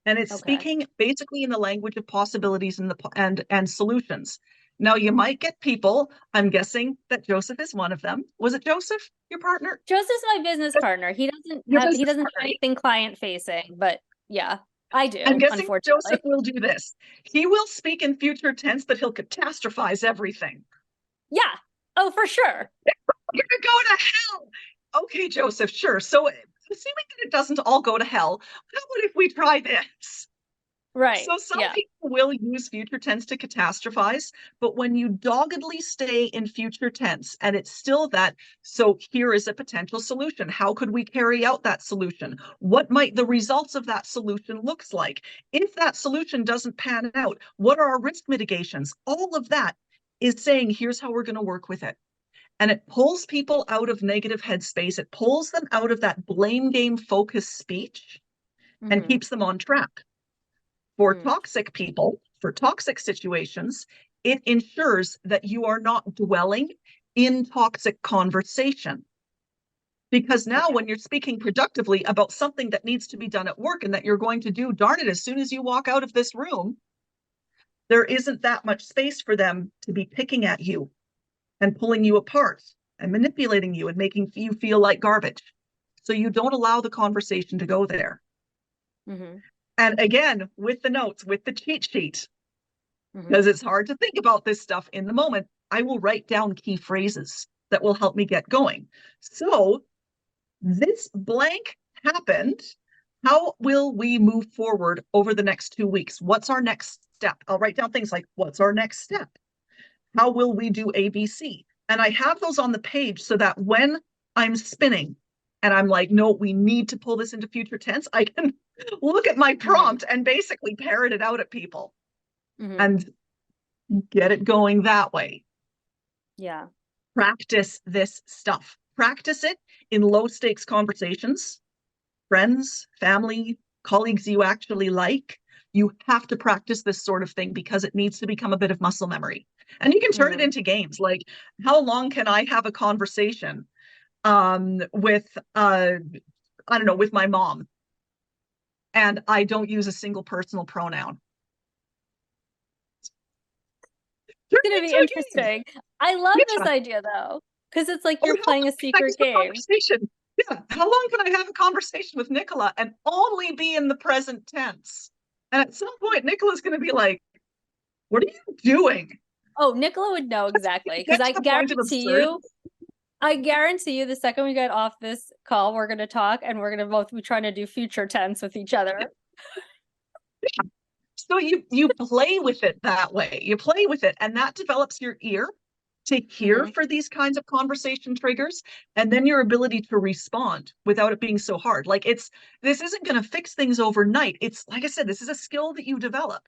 And it's speaking basically in the language of possibilities and solutions. Now, you might get people, I'm guessing that Joseph is one of them. Was it Joseph, your partner? Joseph's my business partner. He doesn't do anything client facing, but yeah, I do. I'm guessing unfortunately. Joseph will do this. He will speak in future tense, but he'll catastrophize everything. Yeah. Oh, for sure. You're gonna go to hell. Okay, Joseph, sure. So assuming that it doesn't all go to hell, how about if we try this? Right. So some Yeah. people will use future tense to catastrophize, but when you doggedly stay in future tense and it's still that, so here is a potential solution. How could we carry out that solution? What might the results of that solution looks like? If that solution doesn't pan out, what are our risk mitigations? All of that is saying, here's how we're going to work with it. And it pulls people out of negative headspace. It pulls them out of that blame game focused speech and keeps them on track. For toxic people, for toxic situations, it ensures that you are not dwelling in toxic conversation. Because now when you're speaking productively about something that needs to be done at work and that you're going to do, darn it, as soon as you walk out of this room, there isn't that much space for them to be picking at you and pulling you apart and manipulating you and making you feel like garbage. So you don't allow the conversation to go there. And again, with the notes, with the cheat sheet, because it's hard to think about this stuff in the moment, I will write down key phrases that will help me get going. So this blank happened. How will we move forward over the next 2 weeks? What's our next step? I'll write down things like, what's our next step? How will we do ABC? And I have those on the page so that when I'm spinning and I'm like, no, we need to pull this into future tense, I can look at my prompt and basically parrot it out at people and get it going that way. Yeah. Practice this stuff. Practice it in low stakes conversations, friends, family, colleagues you actually like. You have to practice this sort of thing because it needs to become a bit of muscle memory. And you can turn it into games. Like, how long can I have a conversation with, I don't know, with my mom? And I don't use a single personal pronoun. It's going to be interesting. I love this idea, though, because it's like you're playing a secret game. Yeah. How long can I have a conversation with Nicola and only be in the present tense? And at some point, Nicola's going to be like, what are you doing? Oh, Nicola would know exactly, because I guarantee you the second we get off this call, we're going to talk and we're going to both be trying to do future tense with each other. So you play with it that way. You play with it, and that develops your ear to hear for these kinds of conversation triggers, and then your ability to respond without it being so hard. Like, this isn't going to fix things overnight. It's, like I said, this is a skill that you develop.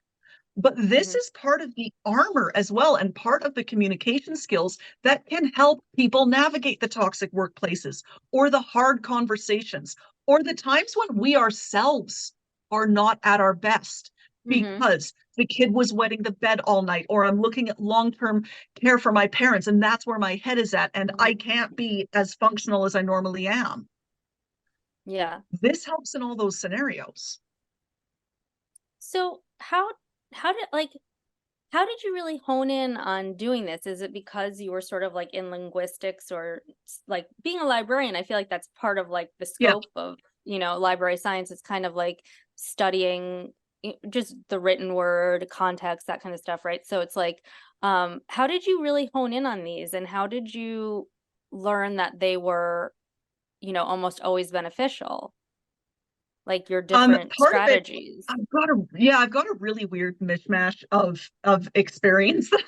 But this is part of the armor as well, and part of the communication skills that can help people navigate the toxic workplaces or the hard conversations or the times when we ourselves are not at our best because the kid was wetting the bed all night, or I'm looking at long-term care for my parents and that's where my head is at, and I can't be as functional as I normally am. Yeah. This helps in all those scenarios. So how did you really hone in on doing this? Is it because you were sort of like in linguistics, or like being a librarian? I feel like that's part of like the scope of, library science. It's kind of like studying just the written word, context, that kind of stuff, right? So it's like, how did you really hone in on these, and how did you learn that they were, almost always beneficial? Like your different strategies. I've got a really weird mishmash of experience that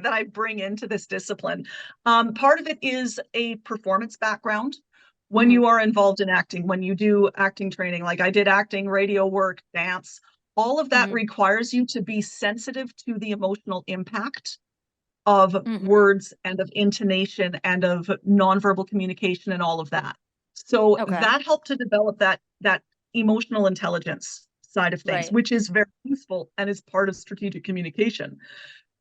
I bring into this discipline. Part of it is a performance background. When you are involved in acting, when you do acting training, like I did acting, radio work, dance, all of that requires you to be sensitive to the emotional impact of words and of intonation and of nonverbal communication and all of that. So that helped to develop that emotional intelligence side of things, which is very useful and is part of strategic communication.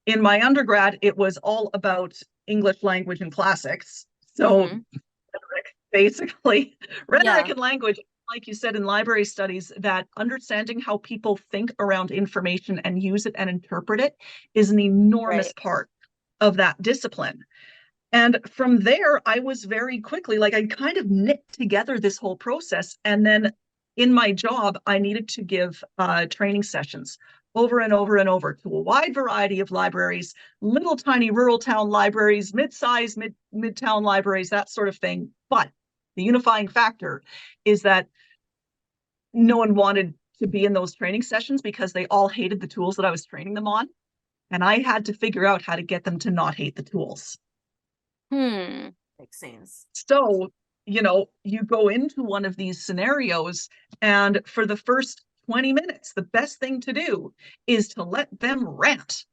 In my undergrad, it was all about English language and classics. So rhetoric and language, like you said, in library studies, that understanding how people think around information and use it and interpret it is an enormous part of that discipline. And from there, I was very quickly, like, I kind of knit together this whole process. And then in my job, I needed to give training sessions over and over and over to a wide variety of libraries, little tiny rural town libraries, mid-size, mid-town libraries, that sort of thing. But the unifying factor is that no one wanted to be in those training sessions because they all hated the tools that I was training them on. And I had to figure out how to get them to not hate the tools. Makes sense. So, you know, you go into one of these scenarios, and for the first 20 minutes, the best thing to do is to let them rant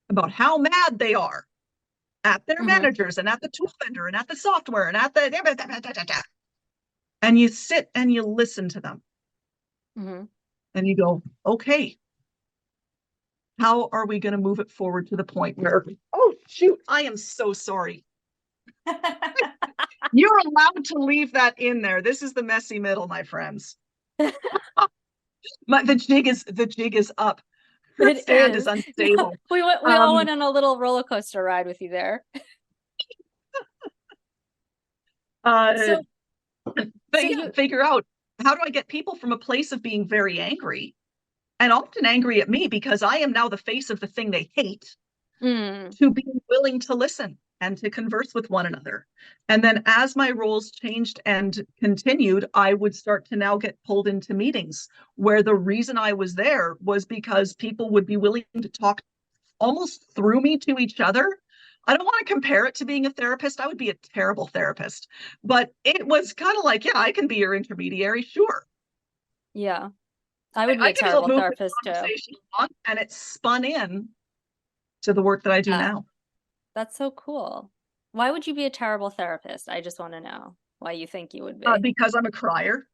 about how mad they are at their managers and at the tool vendor and at the software and at the... And you sit and you listen to them. And you go, okay, how are we going to move it forward to the point where, oh, shoot, I am so sorry. You're allowed to leave that in there. This is the messy middle, my friends. The jig is up. Her stand is unstable. We all went on a little roller coaster ride with you there. Figure out, how do I get people from a place of being very angry, and often angry at me because I am now the face of the thing they hate, to being willing to listen and to converse with one another. And then as my roles changed and continued, I would start to now get pulled into meetings where the reason I was there was because people would be willing to talk almost through me to each other. I don't want to compare it to being a therapist. I would be a terrible therapist. But it was kind of like, yeah, I can be your intermediary, sure. Yeah. I would be a terrible therapist too. And it spun in to the work that I do now. That's so cool. Why would you be a terrible therapist? I just want to know why you think you would be. Because I'm a crier.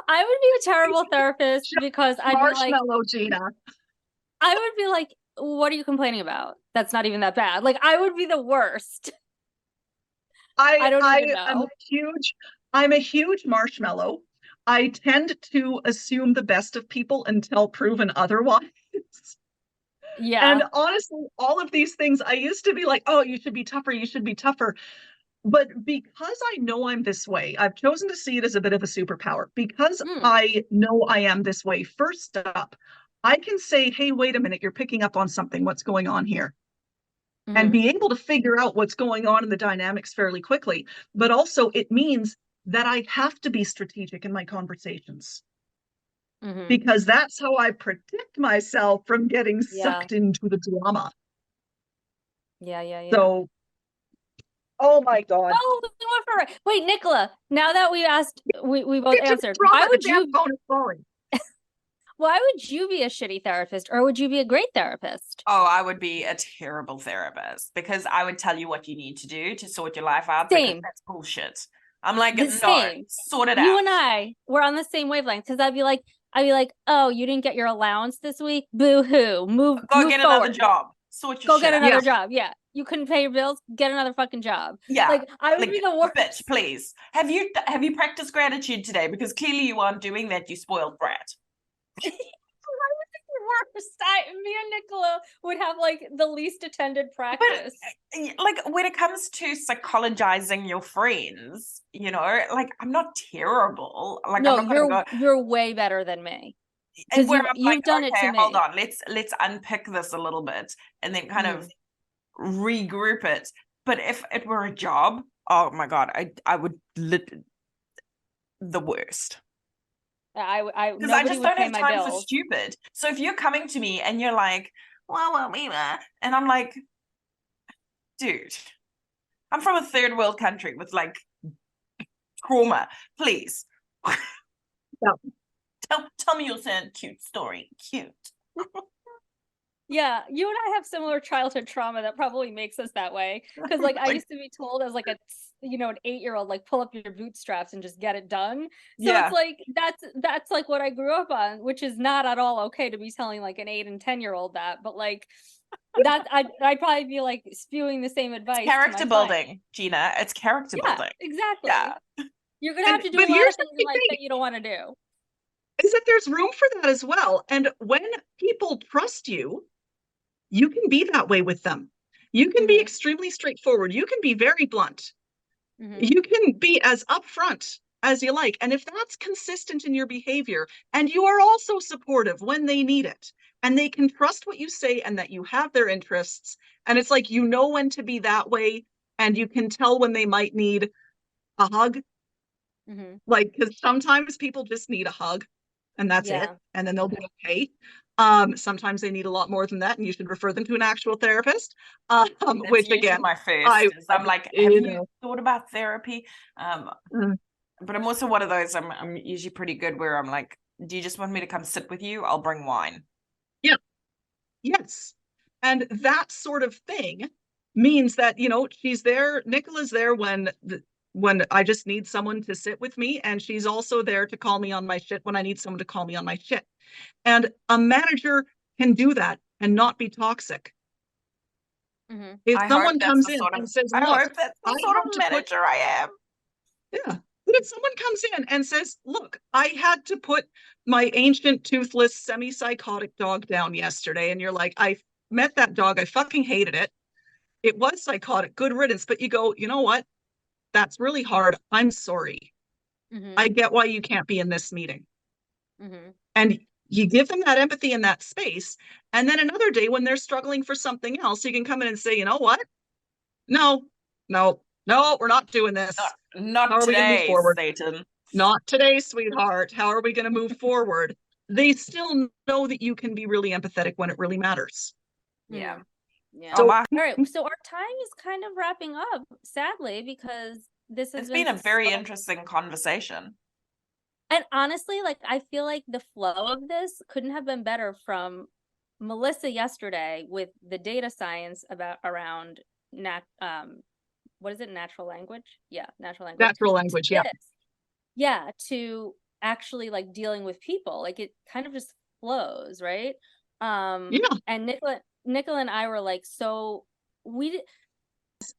I would be a terrible therapist because I'd be like, marshmallow, Gina. I would be like, what are you complaining about? That's not even that bad. Like, I would be the worst. I don't even know. I'm a huge marshmallow. I tend to assume the best of people until proven otherwise. Yeah. And honestly, all of these things, I used to be like, oh, you should be tougher. You should be tougher. But because I know I'm this way, I've chosen to see it as a bit of a superpower. Because I know I am this way, first up, I can say, hey, wait a minute, you're picking up on something. What's going on here? And be able to figure out what's going on in the dynamics fairly quickly. But also it means that I have to be strategic in my conversations. Because that's how I protect myself from getting sucked into the drama. Yeah. So, oh my God. Oh, wait, Nicola, now that we asked, we both answered. Why would you be a shitty therapist, or would you be a great therapist? Oh, I would be a terrible therapist because I would tell you what you need to do to sort your life out. Same. That's bullshit. I'm like, no, sort it out. You and I were on the same wavelength because I'd be like, oh, you didn't get your allowance this week? Boo-hoo. Move get forward. Another job. Sort your Go get shit another out. job. Yeah. You couldn't pay your bills? Get another fucking job. Yeah. Like, I would be the worst. Bitch, please. Have you practiced gratitude today? Because clearly you aren't doing that, you spoiled brat. Worst. Me and Nicola would have like the least attended practice. But like when it comes to psychologizing your friends, you know, like I'm not terrible. Like no, I'm not you're way better than me. And where you've done it to me. Hold on, let's unpick this a little bit and then kind of regroup it. But if it were a job, oh my God, I would the worst. Because I just don't have time for stupid. So if you're coming to me and you're like, well, and I'm like, dude, I'm from a third world country with like trauma. Please, tell me your sad, cute story. Cute. Yeah, you and I have similar childhood trauma that probably makes us that way. Because like I used to be told as like an 8-year-old, like pull up your bootstraps and just get it done. So it's like that's like what I grew up on, which is not at all okay to be telling like an 8 and 10-year-old that. But like that I'd probably be like spewing the same advice. It's character building, Gina. It's character building. Exactly. Yeah. You're gonna have to do a lot of things in life that you don't want to do. Is that there's room for that as well. And when people trust you, you can be that way with them. You can be extremely straightforward. You can be very blunt. You can be as upfront as you like. And if that's consistent in your behavior, and you are also supportive when they need it, and they can trust what you say and that you have their interests, and it's like, you know when to be that way, and you can tell when they might need a hug, Like, because sometimes people just need a hug and that's it. And then they'll be okay. Sometimes they need a lot more than that, and you should refer them to an actual therapist. That's Which usually again, my first. I'm like, have you thought about therapy? But I'm also one of those, I'm usually pretty good where I'm like, do you just want me to come sit with you? I'll bring wine. Yeah. Yes. And that sort of thing means that, you know, she's there, Nicola's there when I just need someone to sit with me, and she's also there to call me on my shit when I need someone to call me on my shit. And a manager can do that and not be toxic. If someone comes in and says, I look, hope that's the sort of manager I am. Yeah. But if someone comes in and says, look, I had to put my ancient, toothless, semi-psychotic dog down yesterday, and you're like, I met that dog, I fucking hated it. It was psychotic, good riddance. But you go, you know what? That's really hard. I'm sorry. I get why you can't be in this meeting. And you give them that empathy in that space. And then another day when they're struggling for something else, you can come in and say, you know what? No, we're not doing this. Not today, Satan. Not today, sweetheart. How are we going to move forward? They still know that you can be really empathetic when it really matters. Yeah. So, all right. So our time is kind of wrapping up, sadly, because it's been a very interesting conversation. And honestly, like, I feel like the flow of this couldn't have been better from Melissa yesterday with the data science around what is it? Natural language? Yeah, natural language. Natural language, yeah. Yeah, to actually like dealing with people. Like, it kind of just flows, right? And Nicola and I were like, so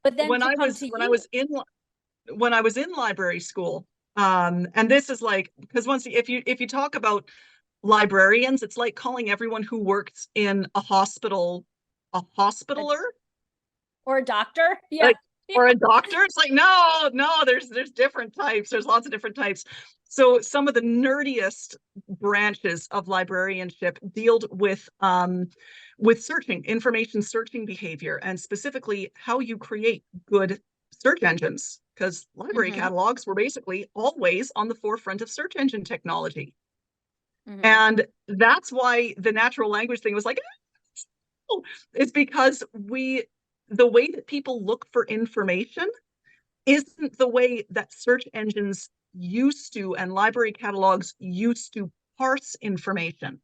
but then when I was in library school, and this is like, because once if you talk about librarians, it's like calling everyone who works in a hospital a hospitaler or a doctor. Yeah. Like, or a doctor. It's like, no, there's different types. There's lots of different types. So some of the nerdiest branches of librarianship dealt with searching, information searching behavior, and specifically how you create good search engines, because library catalogs were basically always on the forefront of search engine technology. And that's why the natural language thing was like, it's because the way that people look for information isn't the way that search engines used to and library catalogs used to parse information.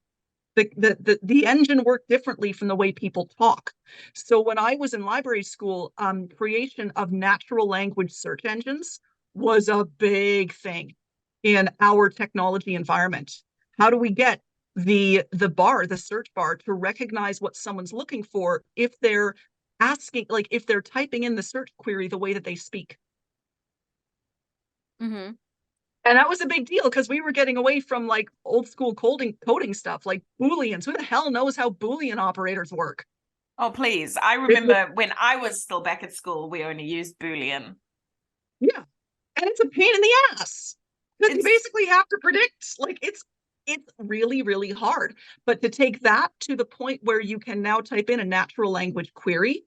The engine worked differently from the way people talk. So when I was in library school, creation of natural language search engines was a big thing in our technology environment. How do we get the search bar to recognize what someone's looking for if they're asking, like if they're typing in the search query the way that they speak? And that was a big deal because we were getting away from like old school coding stuff like Booleans. Who the hell knows how Boolean operators work? Oh, please. I remember when I was still back at school, we only used Boolean. Yeah. And it's a pain in the ass. Because you basically have to predict. Like, it's really, really hard. But to take that to the point where you can now type in a natural language query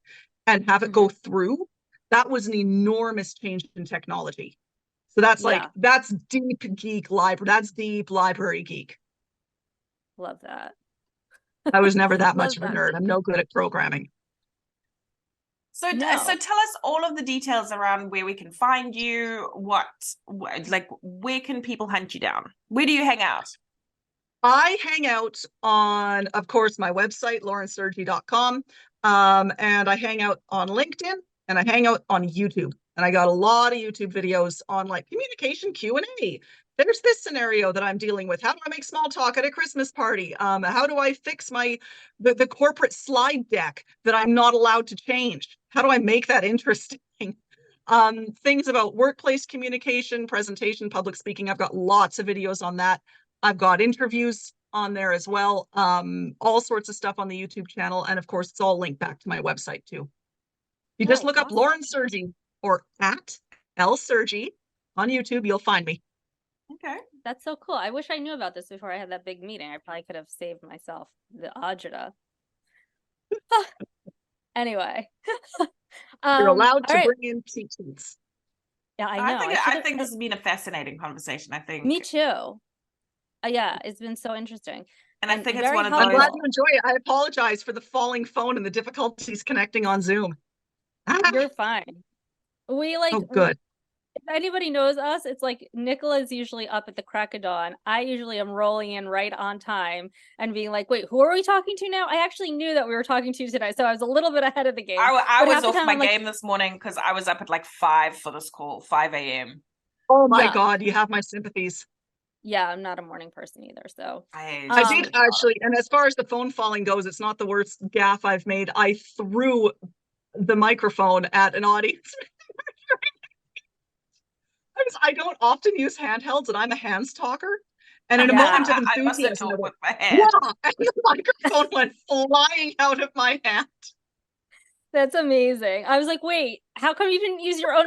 and have it go through, that was an enormous change in technology. So that's that's deep geek library. That's deep library geek. Love that. I was never that much of a nerd. I'm no good at programming. So tell us all of the details around where we can find you. Where can people hunt you down? Where do you hang out? I hang out on, of course, my website, laurensergi.com. And I hang out on LinkedIn, and I hang out on YouTube. And I got a lot of YouTube videos on like communication Q&A. There's this scenario that I'm dealing with. How do I make small talk at a Christmas party? How do I fix the corporate slide deck that I'm not allowed to change? How do I make that interesting? Things about workplace communication, presentation, public speaking. I've got lots of videos on that. I've got interviews on there as well. All sorts of stuff on the YouTube channel. And of course, it's all linked back to my website too. You just look up Lauren Sergi or at @LSergi on YouTube, you'll find me. Okay. That's so cool. I wish I knew about this before I had that big meeting. I probably could have saved myself the agita. Anyway. You're allowed to bring in teachings. Yeah, I know. I think this has been a fascinating conversation. I think me too. Yeah, it's been so interesting. And I think it's one of I'm those. glad you enjoy it. I apologize for the falling phone and the difficulties connecting on Zoom. You're fine. We Oh, good. If anybody knows us, it's like Nicola's usually up at the crack of dawn. I usually am rolling in right on time and being like, wait, who are we talking to now? I actually knew that we were talking to you today, so I was a little bit ahead of the game. I was off my game this morning because I was up at like 5 for this call, 5 a.m. Oh my God, you have my sympathies. Yeah, I'm not a morning person either, so. I did actually, and as far as the phone falling goes, it's not the worst gaffe I've made. I threw the microphone at an audience. I don't often use handhelds, and I'm a hands talker. And in a moment of enthusiasm, with my hand. Yeah, and the microphone went flying out of my hand. That's amazing. I was like, wait, how come you didn't use your own,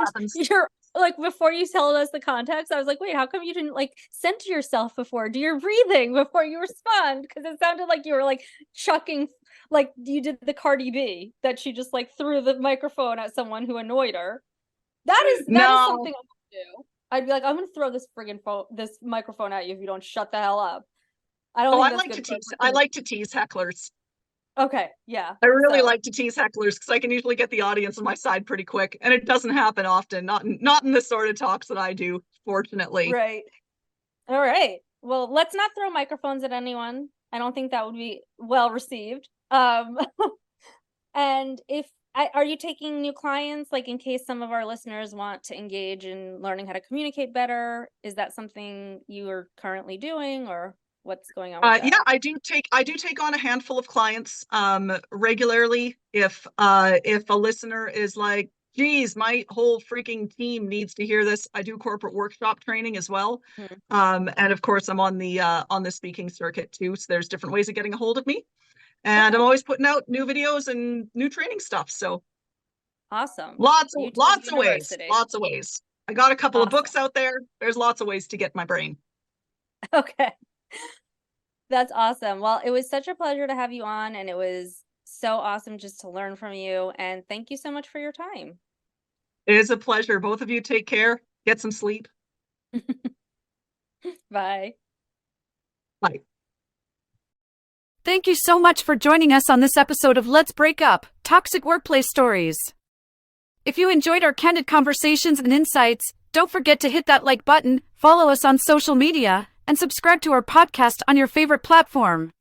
like, before you told us the context, I was like, wait, how come you didn't, like, center yourself before, do your breathing before you respond? Because it sounded like you were, like, chucking, like, you did the Cardi B, that she just, like, threw the microphone at someone who annoyed her. That is something I would do. I'd be like, I'm gonna throw this friggin' this microphone at you if you don't shut the hell up. I like to tease hecklers. Okay, yeah. I really like to tease hecklers because I can usually get the audience on my side pretty quick, and it doesn't happen often. Not in the sort of talks that I do, fortunately. Right. All right. Well, let's not throw microphones at anyone. I don't think that would be well received. And are you taking new clients, like in case some of our listeners want to engage in learning how to communicate better? Is that something you are currently doing, or what's going on with that? Yeah, I do take on a handful of clients regularly. If a listener is like, geez, my whole freaking team needs to hear this, I do corporate workshop training as well. And of course, I'm on the speaking circuit too. So there's different ways of getting a hold of me. And I'm always putting out new videos and new training stuff. So awesome. Lots of ways. I got a couple of books out there. There's lots of ways to get my brain. Okay. That's awesome. Well, it was such a pleasure to have you on, and it was so awesome just to learn from you. And thank you so much for your time. It is a pleasure. Both of you take care. Get some sleep. Bye. Bye. Thank you so much for joining us on this episode of Let's Break Up, Toxic Workplace Stories. If you enjoyed our candid conversations and insights, don't forget to hit that like button, follow us on social media, and subscribe to our podcast on your favorite platform.